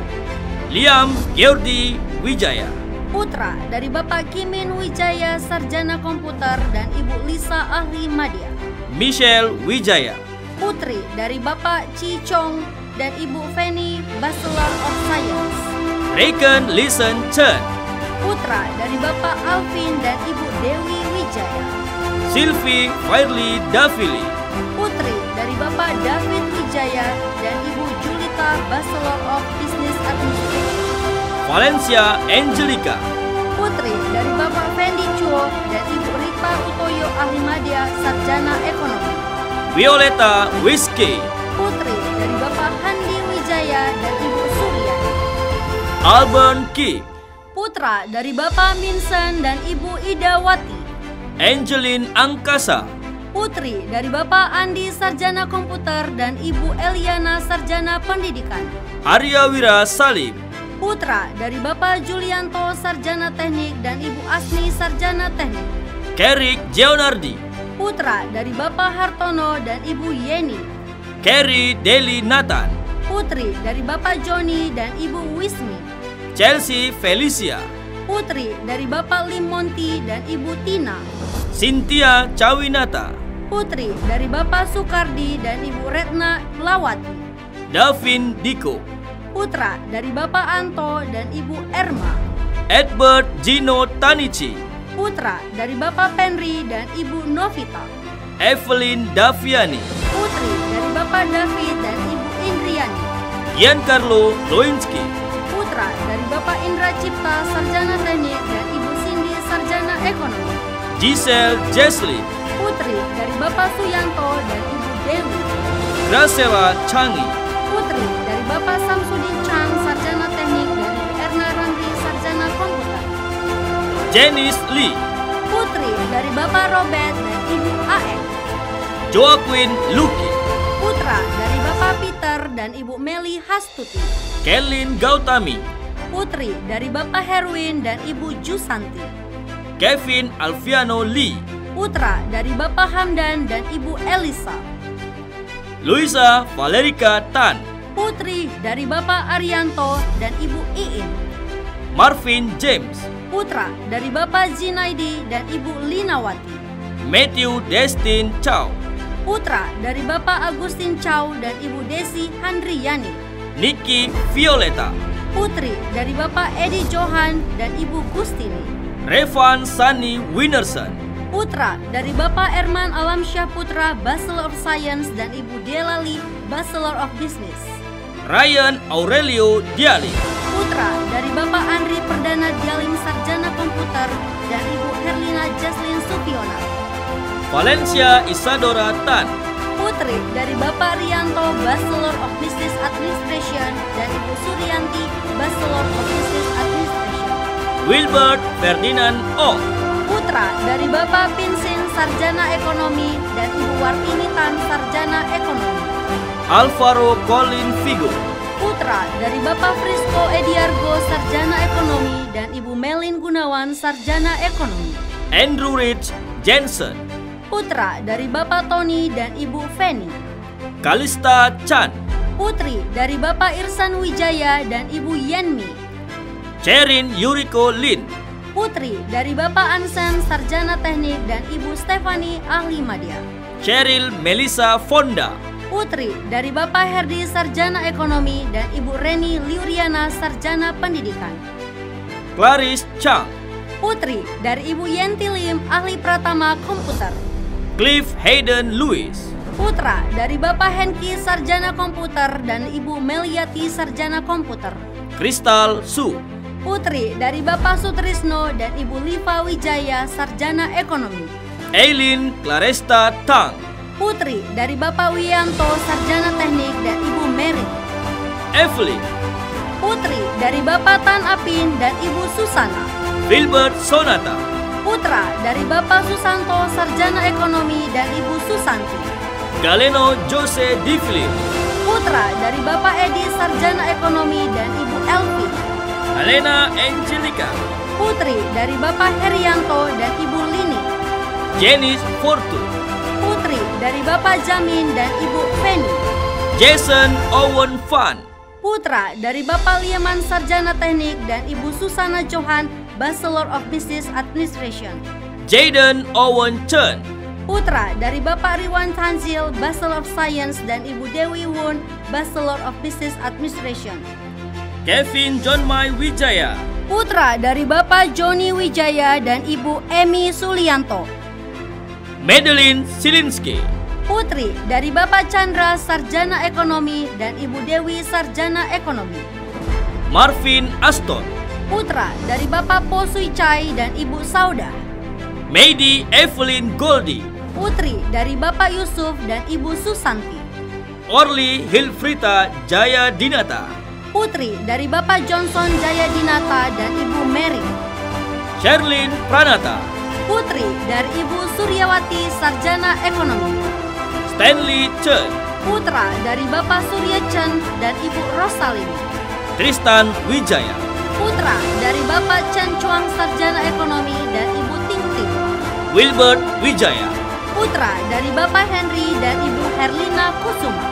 Speaker 9: Liam Geordi Wijaya.
Speaker 12: Putra dari Bapak Kimin Wijaya, Sarjana Komputer, dan Ibu Lisa Ahli Madya.
Speaker 9: Michelle Wijaya.
Speaker 12: Putri dari Bapak Chi Chong dan Ibu Feni, Bachelor of Science.
Speaker 9: Reken Listen Chen.
Speaker 12: Putra dari Bapak Alvin dan Ibu Dewi Wijaya.
Speaker 9: Sylvie Fairly Davili.
Speaker 12: Putri dari Bapak David Wijaya dan Ibu Julita, Bachelor of Business Administration.
Speaker 9: Valencia Angelica.
Speaker 12: Putri dari Bapak Fendi Chuo dan Ibu Rita Utoyo Ahli Madya, Sarjana Ekonomi.
Speaker 9: Violeta Whiskey.
Speaker 12: Putri dari Bapak Handi Wijaya dan Ibu Suryani.
Speaker 9: Alban Ki.
Speaker 12: Putra dari Bapak Minsen dan Ibu Idawati.
Speaker 9: Angeline Angkasa.
Speaker 12: Putri dari Bapak Andi, Sarjana Komputer, dan Ibu Eliana, Sarjana Pendidikan.
Speaker 9: Arya Wira Salim.
Speaker 12: Putra dari Bapak Julianto, Sarjana Teknik, dan Ibu Asmi, Sarjana Teknik.
Speaker 9: Kerik Jeonardi.
Speaker 12: Putra dari Bapak Hartono dan Ibu Yeni.
Speaker 9: Kerry Deli Nathan.
Speaker 12: Putri dari Bapak Joni dan Ibu Wismi.
Speaker 9: Chelsea Felicia.
Speaker 12: Putri dari Bapak Limonti dan Ibu Tina.
Speaker 9: Cynthia Cawinata.
Speaker 12: Putri dari Bapak Sukardi dan Ibu Retna Lawati.
Speaker 9: Davin Diko.
Speaker 12: Putra dari Bapak Anto dan Ibu Erma.
Speaker 9: Edward Gino Tanichi.
Speaker 12: Putra dari Bapak Penri dan Ibu Novita.
Speaker 9: Evelyn Daviani.
Speaker 12: Putri dari Bapak David dan Ibu Indriani.
Speaker 9: Giancarlo Loinski.
Speaker 12: Putra dari Bapak Indra Cipta, Sarjana Teknik, dan Ibu Cindy, Sarjana Ekonomi.
Speaker 9: Giselle Jesslyn.
Speaker 12: Putri dari Bapak Suyanto dan Ibu Dewi.
Speaker 9: Graciela Changi.
Speaker 12: Putri dari Bapak Samsudin Chang, Sarjana Teknik, dan Ibu Erna Ramri, Sarjana Komputer.
Speaker 9: Janice Lee.
Speaker 12: Putri dari Bapak Robert dan Ibu A.M.
Speaker 9: Joaquin Luki.
Speaker 12: Putra dari Bapak Peter dan Ibu Meli Hastuti.
Speaker 9: Kelin Gautami.
Speaker 12: Putri dari Bapak Herwin dan Ibu Jusanti.
Speaker 9: Kevin Alfiano Lee.
Speaker 12: Putra dari Bapak Hamdan dan Ibu Elisa.
Speaker 9: Luisa Valerica Tan.
Speaker 12: Putri dari Bapak Arianto dan Ibu Iin.
Speaker 9: Marvin James.
Speaker 12: Putra dari Bapak Zinaidi dan Ibu Linawati.
Speaker 9: Matthew Destin Chow.
Speaker 12: Putra dari Bapak Agustin Chow dan Ibu Desi Handriyani.
Speaker 9: Nikki Violeta.
Speaker 12: Putri dari Bapak Edi Johan dan Ibu Gustini.
Speaker 9: Revan Sani Winerson.
Speaker 12: Putra dari Bapak Erman Alamsyah Putra, Bachelor of Science, dan Ibu Delali, Bachelor of Business.
Speaker 9: Ryan Aurelio Dialing.
Speaker 12: Putra dari Bapak Andri Perdana Dialing, Sarjana Komputer, dan Ibu Herlina Jaslyn Supiona.
Speaker 9: Valencia Isadora Tan.
Speaker 12: Putri dari Bapak Rianto, Bachelor of Business Administration, dan Ibu Suryanti, Bachelor of Business Administration.
Speaker 9: Wilbert Ferdinand O.
Speaker 12: Putra dari Bapak Pinsin, Sarjana Ekonomi, dan Ibu Wartini Tan, Sarjana Ekonomi.
Speaker 9: Alvaro Colin Figo.
Speaker 12: Putra dari Bapak Frisco Ediargo, Sarjana Ekonomi, dan Ibu Melin Gunawan, Sarjana Ekonomi.
Speaker 9: Andrew Rich Jensen.
Speaker 12: Putra dari Bapak Tony dan Ibu Feni.
Speaker 9: Kalista Chan.
Speaker 12: Putri dari Bapak Irsan Wijaya dan Ibu Yenmi.
Speaker 9: Cherin Yuriko Lin.
Speaker 12: Putri dari Bapak Ansen, Sarjana Teknik, dan Ibu Stefani, Ahli Madya.
Speaker 9: Cheryl Melissa Fonda.
Speaker 12: Putri dari Bapak Herdi, Sarjana Ekonomi, dan Ibu Reni Liuriana, Sarjana Pendidikan.
Speaker 9: Clarice Chang.
Speaker 12: Putri dari Ibu Yenti Lim, Ahli Pratama Komputer.
Speaker 9: Cliff Hayden Lewis.
Speaker 12: Putra dari Bapak Henki, Sarjana Komputer, dan Ibu Meliati, Sarjana Komputer.
Speaker 9: Crystal Su.
Speaker 12: Putri dari Bapak Sutrisno dan Ibu Liva Wijaya, Sarjana Ekonomi.
Speaker 9: Eileen Claresta Tang.
Speaker 12: Putri dari Bapak Wiyanto, Sarjana Teknik, dan Ibu Mary.
Speaker 9: Evelyn.
Speaker 12: Putri dari Bapak Tan Apin dan Ibu Susana.
Speaker 9: Filbert Sonata.
Speaker 12: Putra dari Bapak Susanto, Sarjana Ekonomi, dan Ibu Susanti.
Speaker 9: Galeno Jose Divlin.
Speaker 12: Putra dari Bapak Edi, Sarjana Ekonomi, dan Ibu Elvi.
Speaker 9: Alena Angelica.
Speaker 12: Putri dari Bapak Herianto dan Ibu Lini.
Speaker 9: Janice Fortune.
Speaker 12: Putri dari Bapak Jamin dan Ibu Penny.
Speaker 9: Jason Owen Fan.
Speaker 12: Putra dari Bapak Lieman, Sarjana Teknik, dan Ibu Susana Johan, Bachelor of Business Administration.
Speaker 9: Jaden Owen Chen.
Speaker 12: Putra dari Bapak Riwan Tanzil, Bachelor of Science, dan Ibu Dewi Won, Bachelor of Business Administration.
Speaker 9: Kevin John Mai Wijaya.
Speaker 12: Putra dari Bapak Joni Wijaya dan Ibu Emi Sulianto.
Speaker 9: Madeline Silinski.
Speaker 12: Putri dari Bapak Chandra, Sarjana Ekonomi, dan Ibu Dewi, Sarjana Ekonomi.
Speaker 9: Marvin Aston.
Speaker 12: Putra dari Bapak Po Sui Chai dan Ibu Sauda.
Speaker 9: Meidi Evelyn Goldie.
Speaker 12: Putri dari Bapak Yusuf dan Ibu Susanti.
Speaker 9: Orly Hilfrita Jaya Dinata.
Speaker 12: Putri dari Bapak Johnson Jaya Dinata dan Ibu Mary.
Speaker 9: Sherlyn Pranata.
Speaker 12: Putri dari Ibu Suryawati, Sarjana Ekonomi.
Speaker 9: Stanley Chen.
Speaker 12: Putra dari Bapak Surya Chen dan Ibu Rosalini.
Speaker 9: Tristan Wijaya.
Speaker 12: Putra dari Bapak Chen Chuang, Sarjana Ekonomi, dan Ibu Ting Ting.
Speaker 9: Wilbert Wijaya.
Speaker 12: Putra dari Bapak Henry dan Ibu Herlina Kusuma.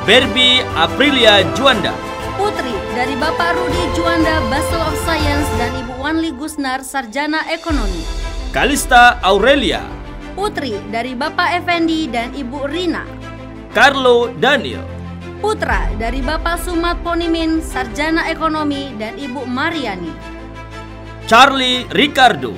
Speaker 9: Barbie Aprilia Juanda.
Speaker 12: Putri dari Bapak Rudi Juanda, Bachelor of Science, dan Ibu Wanli Gusnar, Sarjana Ekonomi.
Speaker 9: Kalista Aurelia.
Speaker 12: Putri dari Bapak Effendi dan Ibu Rina.
Speaker 9: Carlo Daniel.
Speaker 12: Putra dari Bapak Sumat Ponimin, Sarjana Ekonomi, dan Ibu Mariani.
Speaker 9: Charlie Ricardo.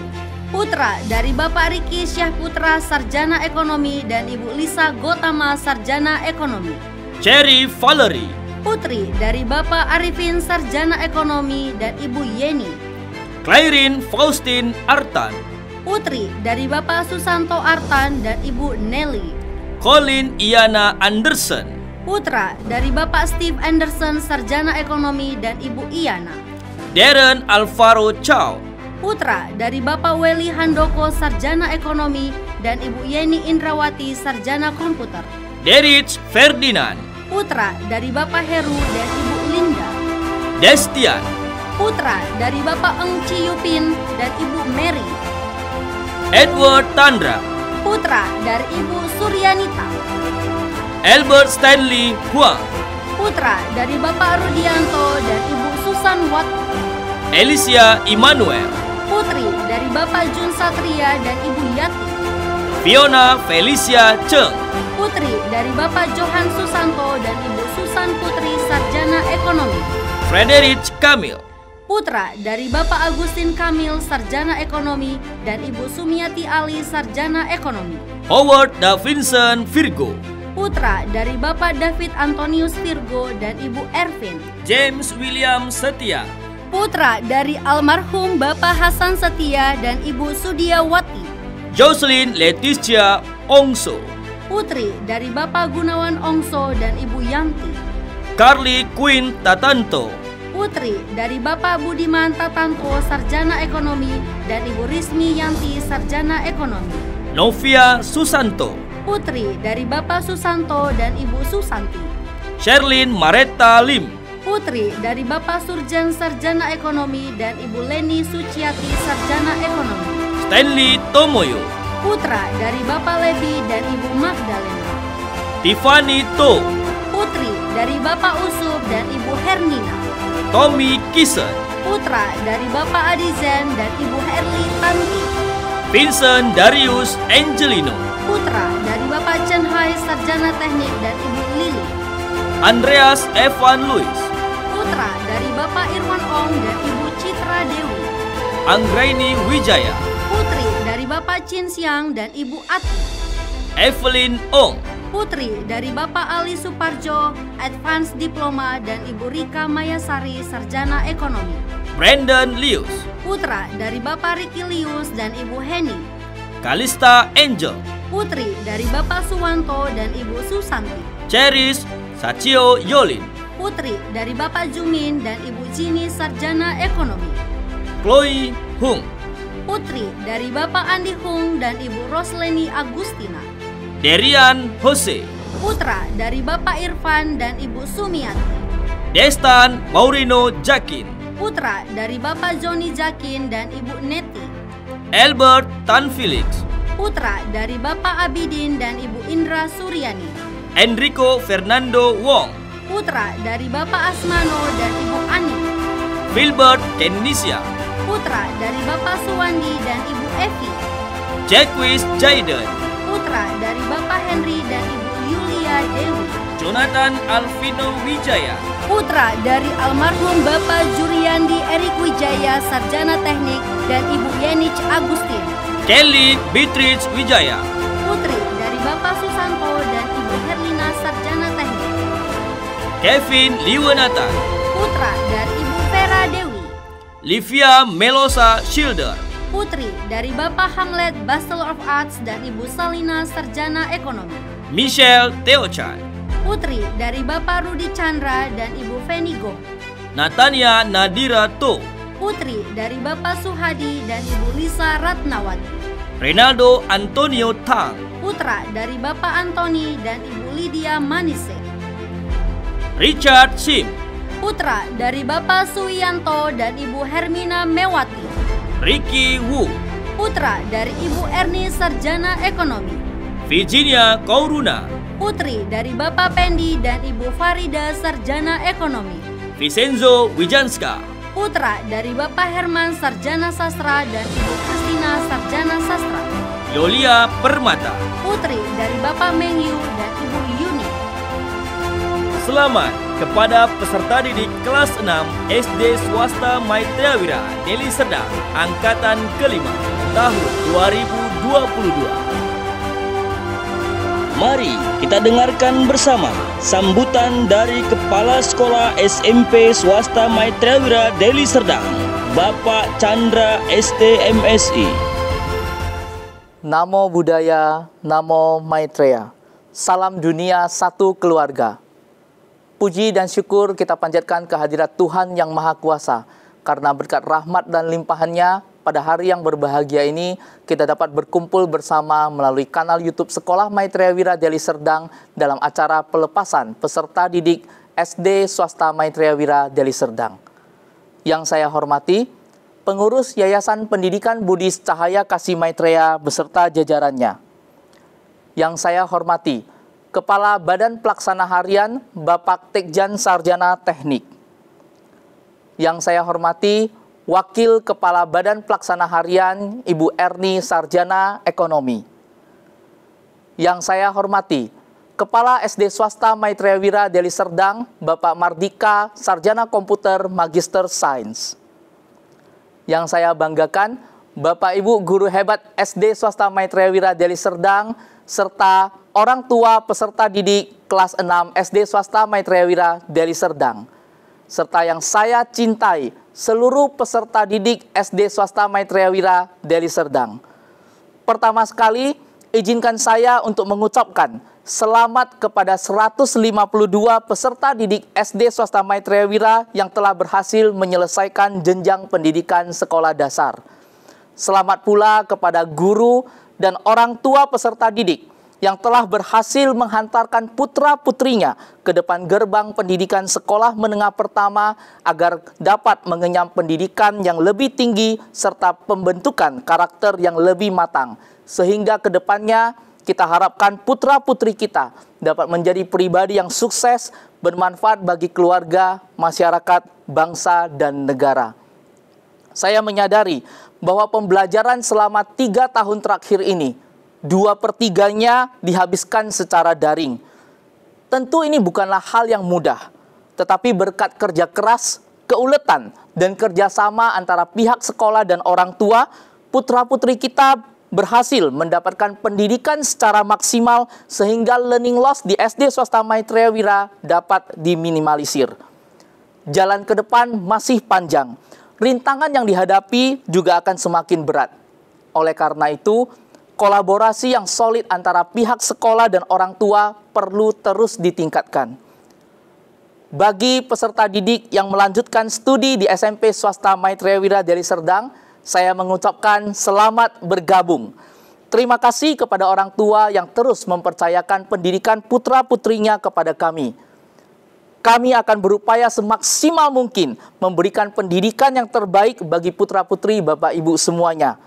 Speaker 12: Putra dari Bapak Riki Syahputra, Sarjana Ekonomi, dan Ibu Lisa Gotama, Sarjana Ekonomi.
Speaker 9: Cherry Valerie.
Speaker 12: Putri dari Bapak Arifin, Sarjana Ekonomi, dan Ibu Yeni.
Speaker 9: Clairin Faustin Artan.
Speaker 12: Putri dari Bapak Susanto Artan dan Ibu Nelly.
Speaker 9: Colin Iana Anderson.
Speaker 12: Putra dari Bapak Steve Anderson, Sarjana Ekonomi, dan Ibu Iana.
Speaker 9: Darren Alvaro Chow.
Speaker 12: Putra dari Bapak Welly Handoko, Sarjana Ekonomi, dan Ibu Yeni Indrawati, Sarjana Komputer.
Speaker 9: Derich Ferdinand.
Speaker 12: Putra dari Bapak Heru dan Ibu Linda.
Speaker 9: Destian.
Speaker 12: Putra dari Bapak Eng Ciyupin dan Ibu Mary.
Speaker 9: Edward Tandra.
Speaker 12: Putra dari Ibu Suryanita.
Speaker 9: Albert Stanley Huang.
Speaker 12: Putra dari Bapak Rudianto dan Ibu Susan Watt.
Speaker 9: Alicia Immanuel.
Speaker 12: Putri dari Bapak Jun Satria dan Ibu Yati.
Speaker 9: Fiona Felicia Cheng.
Speaker 12: Putri dari Bapak Johan Susanto dan Ibu Susan Putri, Sarjana Ekonomi.
Speaker 9: Frederick Kamil.
Speaker 12: Putra dari Bapak Agustin Kamil, Sarjana Ekonomi, dan Ibu Sumiati Ali, Sarjana Ekonomi.
Speaker 9: Howard Davinson Virgo.
Speaker 12: Putra dari Bapak David Antonius Virgo dan Ibu Ervin.
Speaker 9: James William Setia.
Speaker 12: Putra dari almarhum Bapak Hasan Setia dan Ibu Sudiawati.
Speaker 9: Jocelyn Leticia Ongso.
Speaker 12: Putri dari Bapak Gunawan Ongso dan Ibu Yanti.
Speaker 9: Carly Queen Tatanto.
Speaker 12: Putri dari Bapak Budiman Tatanto, Sarjana Ekonomi, dan Ibu Rismi Yanti, Sarjana Ekonomi.
Speaker 9: Novia Susanto.
Speaker 12: Putri dari Bapak Susanto dan Ibu Susanti.
Speaker 9: Sherlyn Maretta Lim.
Speaker 12: Putri dari Bapak Surjan, Sarjana Ekonomi, dan Ibu Leni Suciati, Sarjana Ekonomi.
Speaker 9: Stanley Tomoyo.
Speaker 12: Putra dari Bapak Lebi dan Ibu Magdalena.
Speaker 9: Tiffany To.
Speaker 12: Putri dari Bapak Usub dan Ibu Hernina.
Speaker 9: Tommy Kisen.
Speaker 12: putra dari Bapak Adizen dan Ibu Herli Tanti.
Speaker 9: Vincent Darius Angelino,
Speaker 12: Putra dari Bapak Chen Hai, Sarjana Teknik dan Ibu Lili.
Speaker 9: Andreas Evan Luis,
Speaker 12: Putra dari Bapak Irwan Ong dan Ibu Citra Dewi.
Speaker 9: Anggraini Wijaya,
Speaker 12: Putri dari Bapak Chin Siang dan Ibu Ati.
Speaker 9: Evelyn Ong,
Speaker 12: Putri dari Bapak Ali Suparjo, Advance Diploma dan Ibu Rika Mayasari, Sarjana Ekonomi.
Speaker 9: Brandon Lius,
Speaker 12: Putra dari Bapak Riki Lius dan Ibu Heni.
Speaker 9: Kalista Angel,
Speaker 12: Putri dari Bapak Suwanto dan Ibu Susanti.
Speaker 9: Cheris Sachio Yolin,
Speaker 12: Putri dari Bapak Jumin dan Ibu Jini, Sarjana Ekonomi.
Speaker 9: Chloe Hung,
Speaker 12: Putri dari Bapak Andi Hung dan Ibu Rosleni Agustina.
Speaker 9: Derian Jose,
Speaker 12: Putra dari Bapak Irfan dan Ibu Sumiati.
Speaker 9: Destan Maurino Jakin,
Speaker 12: Putra dari Bapak Joni Jakin dan Ibu Neti.
Speaker 9: Albert Tan Felix,
Speaker 12: Putra dari Bapak Abidin dan Ibu Indra Suryani.
Speaker 9: Enrico Fernando Wong,
Speaker 12: Putra dari Bapak Asmano dan Ibu Ani.
Speaker 9: Filbert Kenisia,
Speaker 12: Putra dari Bapak Suwandi dan Ibu Evi.
Speaker 9: Jacquis Jaiden,
Speaker 12: Putra dari Bapak Henry dan Ibu Yulia Dewi.
Speaker 9: Jonathan Alvino Wijaya,
Speaker 12: Putra dari almarhum Bapak Juriandi Erik Wijaya, Sarjana Teknik dan Ibu Yenich Agustin.
Speaker 9: Kelly Beatrice Wijaya,
Speaker 12: Putri dari Bapak Susanto dan Ibu Herlina, Sarjana Teknik.
Speaker 9: Kevin Liwanatan,
Speaker 12: Putra dari Ibu Vera Dewi.
Speaker 9: Livia Melosa Schilder,
Speaker 12: Putri dari Bapak Hamlet, Bachelor of Arts dan Ibu Salina, Sarjana Ekonomi.
Speaker 9: Michelle Teochan,
Speaker 12: Putri dari Bapak Rudi Chandra dan Ibu Feni Go.
Speaker 9: Natania Nadira To,
Speaker 12: Putri dari Bapak Suhadi dan Ibu Lisa Ratnawati.
Speaker 9: Renaldo Antonio Tang,
Speaker 12: Putra dari Bapak Antoni dan Ibu Lydia Manise.
Speaker 9: Richard Sim,
Speaker 12: Putra dari Bapak Suwianto dan Ibu Hermina Mewati.
Speaker 9: Ricky Wu,
Speaker 12: Putra dari Ibu Erni, Sarjana Ekonomi.
Speaker 9: Virginia Kauruna,
Speaker 12: Putri dari Bapak Pendi dan Ibu Farida, Sarjana Ekonomi.
Speaker 9: Vincenzo Wijanska,
Speaker 12: Putra dari Bapak Herman, Sarjana Sastra dan Ibu Kristina, Sarjana Sastra.
Speaker 9: Yolia Permata,
Speaker 12: Putri dari Bapak Mengyu dan Ibu Yuni.
Speaker 9: Selamat kepada peserta didik kelas 6 SD Swasta Maitreya Wira Deli Serdang angkatan kelima tahun 2022.
Speaker 1: Mari kita dengarkan bersama sambutan dari Kepala Sekolah SMP Swasta Maitreya Wira Deli Serdang, Bapak Chandra STMSI.
Speaker 13: Namo Buddhaya, Namo Maitreya. Salam dunia satu keluarga. Puji dan syukur kita panjatkan kehadirat Tuhan Yang Maha Kuasa. Karena berkat rahmat dan limpahannya, pada hari yang berbahagia ini, kita dapat berkumpul bersama melalui kanal YouTube Sekolah Maitreya Wira Deli Serdang dalam acara pelepasan peserta didik SD Swasta Maitreya Wira Deli Serdang. Yang saya hormati, Pengurus Yayasan Pendidikan Buddhis Cahaya Kasih Maitreya beserta jajarannya. Yang saya hormati, Kepala Badan Pelaksana Harian Bapak Tekjan Sarjana Teknik. Yang saya hormati, Wakil Kepala Badan Pelaksana Harian Ibu Erni Sarjana Ekonomi. Yang saya hormati, Kepala SD Swasta Maitreya Wira Deli Serdang Bapak Mardika Sarjana Komputer Magister Sains. Yang saya banggakan, Bapak Ibu Guru Hebat SD Swasta Maitreya Wira Deli Serdang serta orang tua peserta didik kelas 6 SD Swasta Maitreya Wira Deli Serdang. Serta yang saya cintai, seluruh peserta didik SD Swasta Maitreya Wira Deli Serdang. Pertama sekali, izinkan saya untuk mengucapkan selamat kepada 152 peserta didik SD Swasta Maitreya Wira yang telah berhasil menyelesaikan jenjang pendidikan sekolah dasar. Selamat pula kepada guru dan orang tua peserta didik yang telah berhasil menghantarkan putra-putrinya ke depan gerbang pendidikan sekolah menengah pertama agar dapat mengenyam pendidikan yang lebih tinggi serta pembentukan karakter yang lebih matang. Sehingga ke depannya kita harapkan putra-putri kita dapat menjadi pribadi yang sukses, bermanfaat bagi keluarga, masyarakat, bangsa, dan negara.
Speaker 10: saya menyadari bahwa pembelajaran selama 3 tahun terakhir ini, 2/3-nya dihabiskan secara daring. Tentu ini bukanlah hal yang mudah, tetapi berkat kerja keras, keuletan, dan kerjasama antara pihak sekolah dan orang tua, putra-putri kita berhasil mendapatkan pendidikan secara maksimal sehingga learning loss di SD swasta Maitreya Wira dapat diminimalisir. Jalan ke depan masih panjang. Rintangan yang dihadapi juga akan semakin berat. Oleh karena itu, kolaborasi yang solid antara pihak sekolah dan orang tua perlu terus ditingkatkan. Bagi peserta didik yang melanjutkan studi di SMP swasta Maitreya Wira Deli Serdang, saya mengucapkan selamat bergabung. Terima kasih kepada orang tua yang terus mempercayakan pendidikan putra-putrinya kepada kami. Kami akan berupaya semaksimal mungkin memberikan pendidikan yang terbaik bagi putra-putri Bapak Ibu semuanya.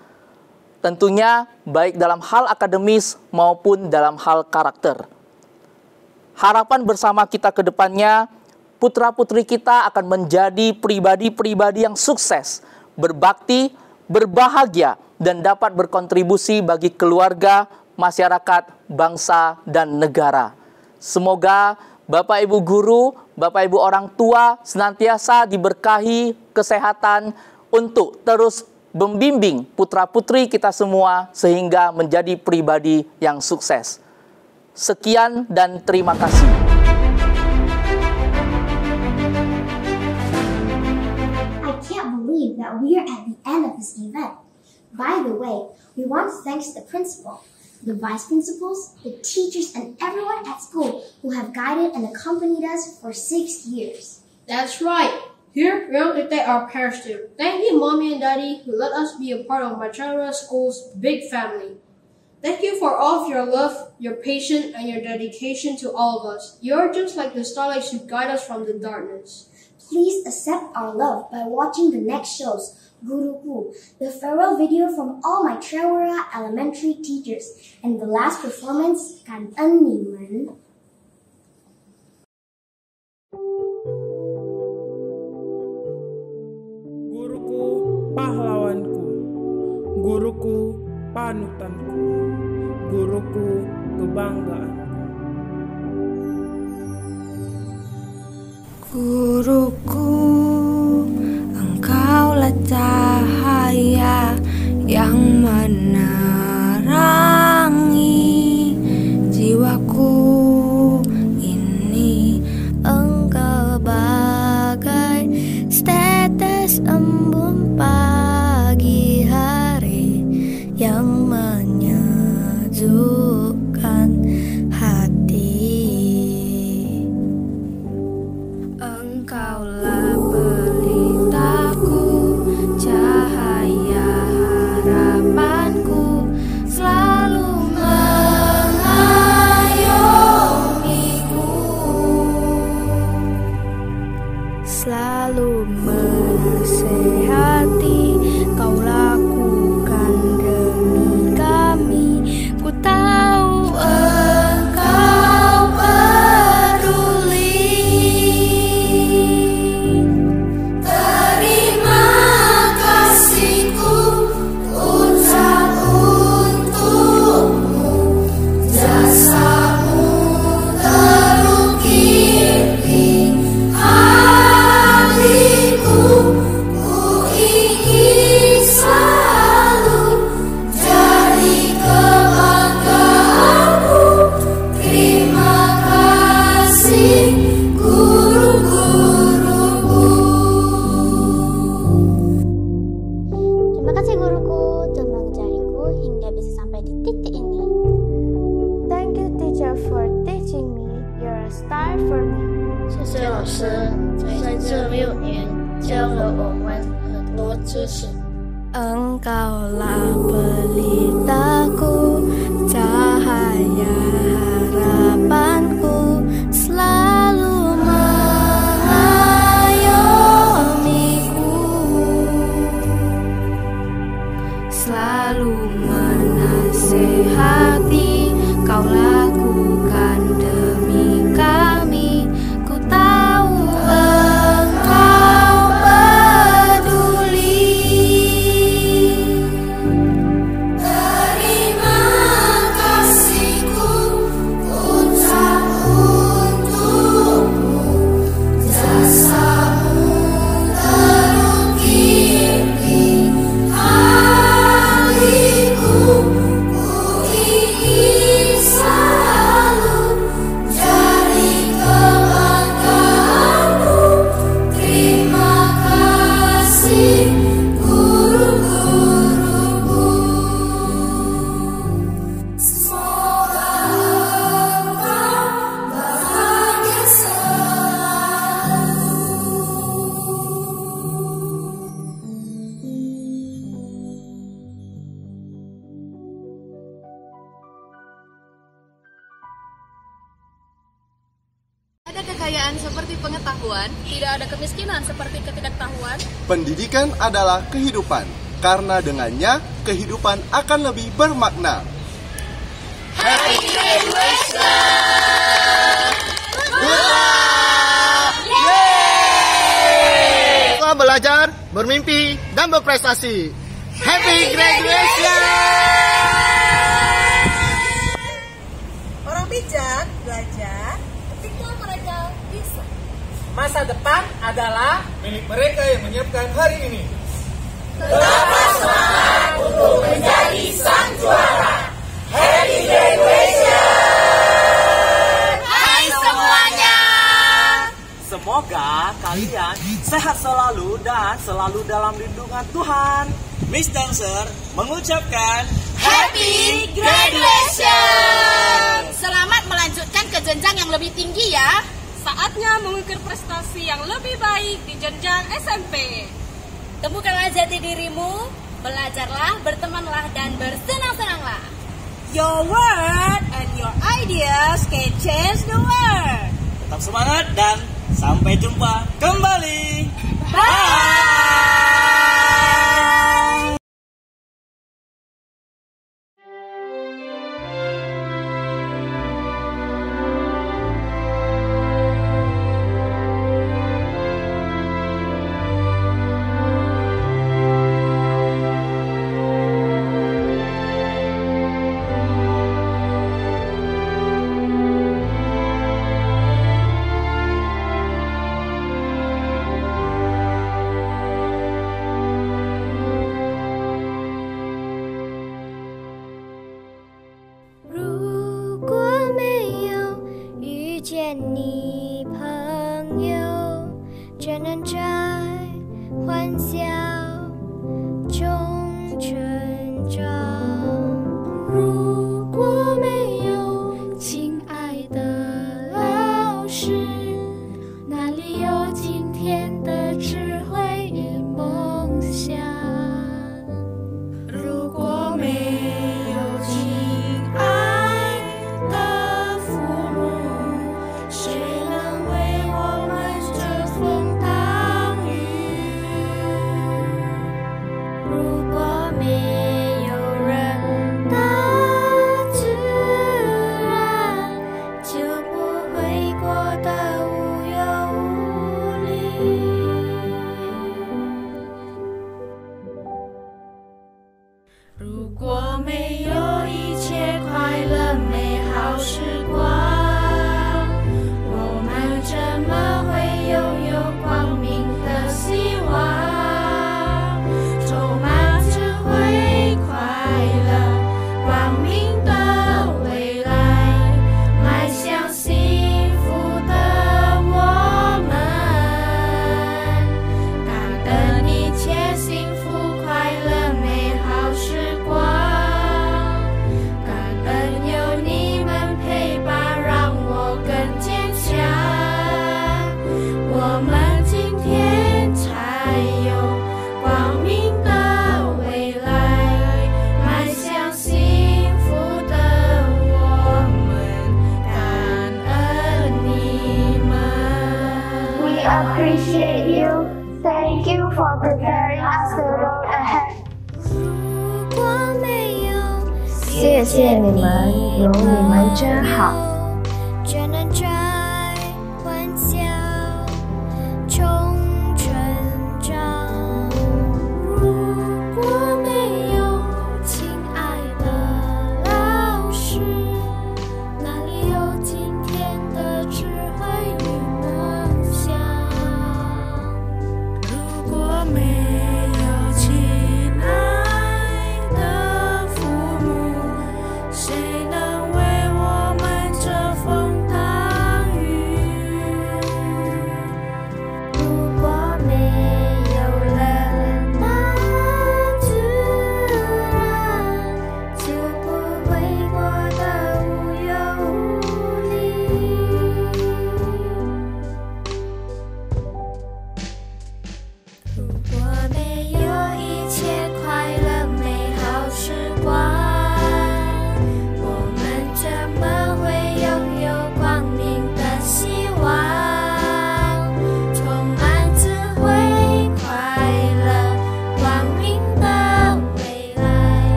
Speaker 10: Tentunya baik dalam hal akademis maupun dalam hal karakter. Harapan bersama kita ke depannya, putra-putri kita akan menjadi pribadi-pribadi yang sukses, berbakti, berbahagia, dan dapat berkontribusi bagi keluarga, masyarakat, bangsa, dan negara. Semoga Bapak Ibu guru, Bapak Ibu orang tua senantiasa diberkahi kesehatan untuk terus membimbing putra-putri kita semua sehingga menjadi pribadi yang sukses. Sekian dan terima kasih.
Speaker 5: I can't believe that we are at the end of this event. By the way, we want to thank the principal, the vice principals, the teachers, and everyone at school who have guided and accompanied us for 6 years.
Speaker 4: That's right. Here, we want to thank our parents too. Thank you, Mommy and Daddy, who let us be a part of Maitreya Wira School's big family. Thank you for all of your love, your patience, and your dedication to all of us. You're just like the starlights who guide us from the darkness.
Speaker 5: Please accept our love by watching the next shows, Guruku, the farewell video from all my Maitreya Wira elementary teachers, and the last performance, Kantan Niman.
Speaker 16: Guruku pahlawanku, guruku panutanku, guruku kebanggaanku.
Speaker 8: Guruku, engkaulah cahaya yang menerangi jiwaku ini. Engkau bagai setetes embun pagi hari yang menyejukkan hati. Engkaulah pelitaku, cahaya harapanku, selalu mengayomiku, selalu menasehati. Kau lakukan demi kami, ku tahu engkau peduli. Terima kasihku ucap untukmu, jasamu terukir di hatiku. Ku ingin selalu jadi kebanggaanmu. Terima kasih guru-guruku.
Speaker 5: Terima kasih guruku telah mengajariku hingga bisa sampai di titik ini.
Speaker 21: Thank you teacher for teaching me. You're a star for me.
Speaker 17: 谢谢老师，在这6年教了我们很多知识。
Speaker 8: Engkaulah pelitaku, cahaya harapanku, selalu mengayomiku, selalu menasehati. Kau lakukan demi kami, ku tahu engkau peduli.
Speaker 11: Pendidikan seperti pengetahuan, tidak ada kemiskinan seperti ketidaktahuan.
Speaker 15: Pendidikan adalah kehidupan, karena dengannya kehidupan akan lebih bermakna.
Speaker 18: Happy graduation!
Speaker 15: Setelah belajar, bermimpi, dan berprestasi. Happy graduation!
Speaker 19: Orang bijak belajar ketika mereka bisa.
Speaker 20: Masa depan adalah milik mereka yang menyiapkan hari ini.
Speaker 18: Tetaplah semangat untuk menjadi sang juara. Happy graduation! Hai semuanya!
Speaker 20: Semoga kalian sehat selalu dan selalu dalam lindungan Tuhan.
Speaker 1: Miss Dancer mengucapkan
Speaker 18: Happy graduation!
Speaker 11: Selamat melanjutkan ke jenjang yang lebih tinggi ya. Saatnya mengukir prestasi yang lebih baik di jenjang SMP.
Speaker 22: Temukanlah jati dirimu, belajarlah, bertemanlah, dan bersenang-senanglah.
Speaker 19: Your word and your ideas can change the world.
Speaker 1: Tetap semangat dan sampai jumpa kembali.
Speaker 19: Bye!
Speaker 7: appreciate you. Thank you for preparing us the road ahead.
Speaker 21: 谢谢你们，有你们真好。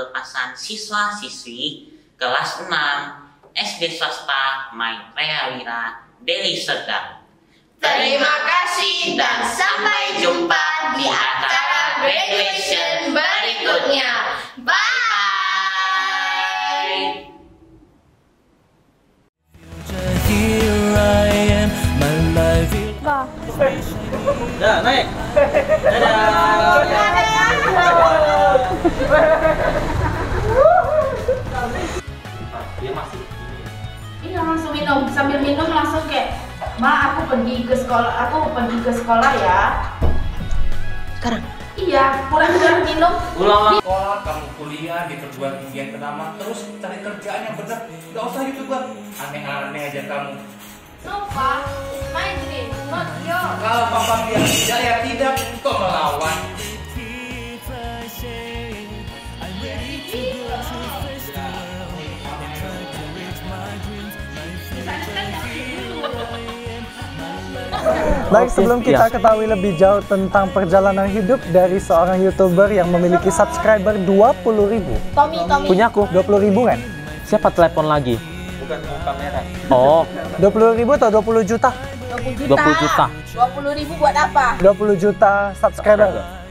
Speaker 2: pelepasan siswa-siswi kelas 6 SD swasta Maitreya Wira Deli Serdang.
Speaker 18: Terima kasih dan sampai jumpa di acara graduation berikutnya. Bye!
Speaker 9: Dah, naik. Dadah. Dia masih.
Speaker 3: Iya, langsung minum. Sambil minum langsung kayak, "Ma, aku pergi ke sekolah ya."
Speaker 4: Sekarang?
Speaker 3: Iya, pulang minum.
Speaker 14: Pulang sekolah, kamu kuliah di perguruan tinggi yang ternama, terus cari kerjaan yang benar. Gak usah YouTuber. Aneh-aneh aja kamu.
Speaker 3: No, Pak. It's my dream, not yours.
Speaker 14: Kalau papa bilang tidak ya tidak, kok melawan?
Speaker 13: Baik, sebelum kita ketahui lebih jauh tentang perjalanan hidup dari seorang YouTuber yang memiliki subscriber 20.000.
Speaker 3: Tommy.
Speaker 13: Punya aku 20.000 kan?
Speaker 10: Siapa telepon lagi?
Speaker 9: Bukan kamera.
Speaker 10: Oh,
Speaker 13: 20.000 atau 20 juta?
Speaker 3: 20 juta. 20.000 buat apa?
Speaker 13: 20 juta subscriber.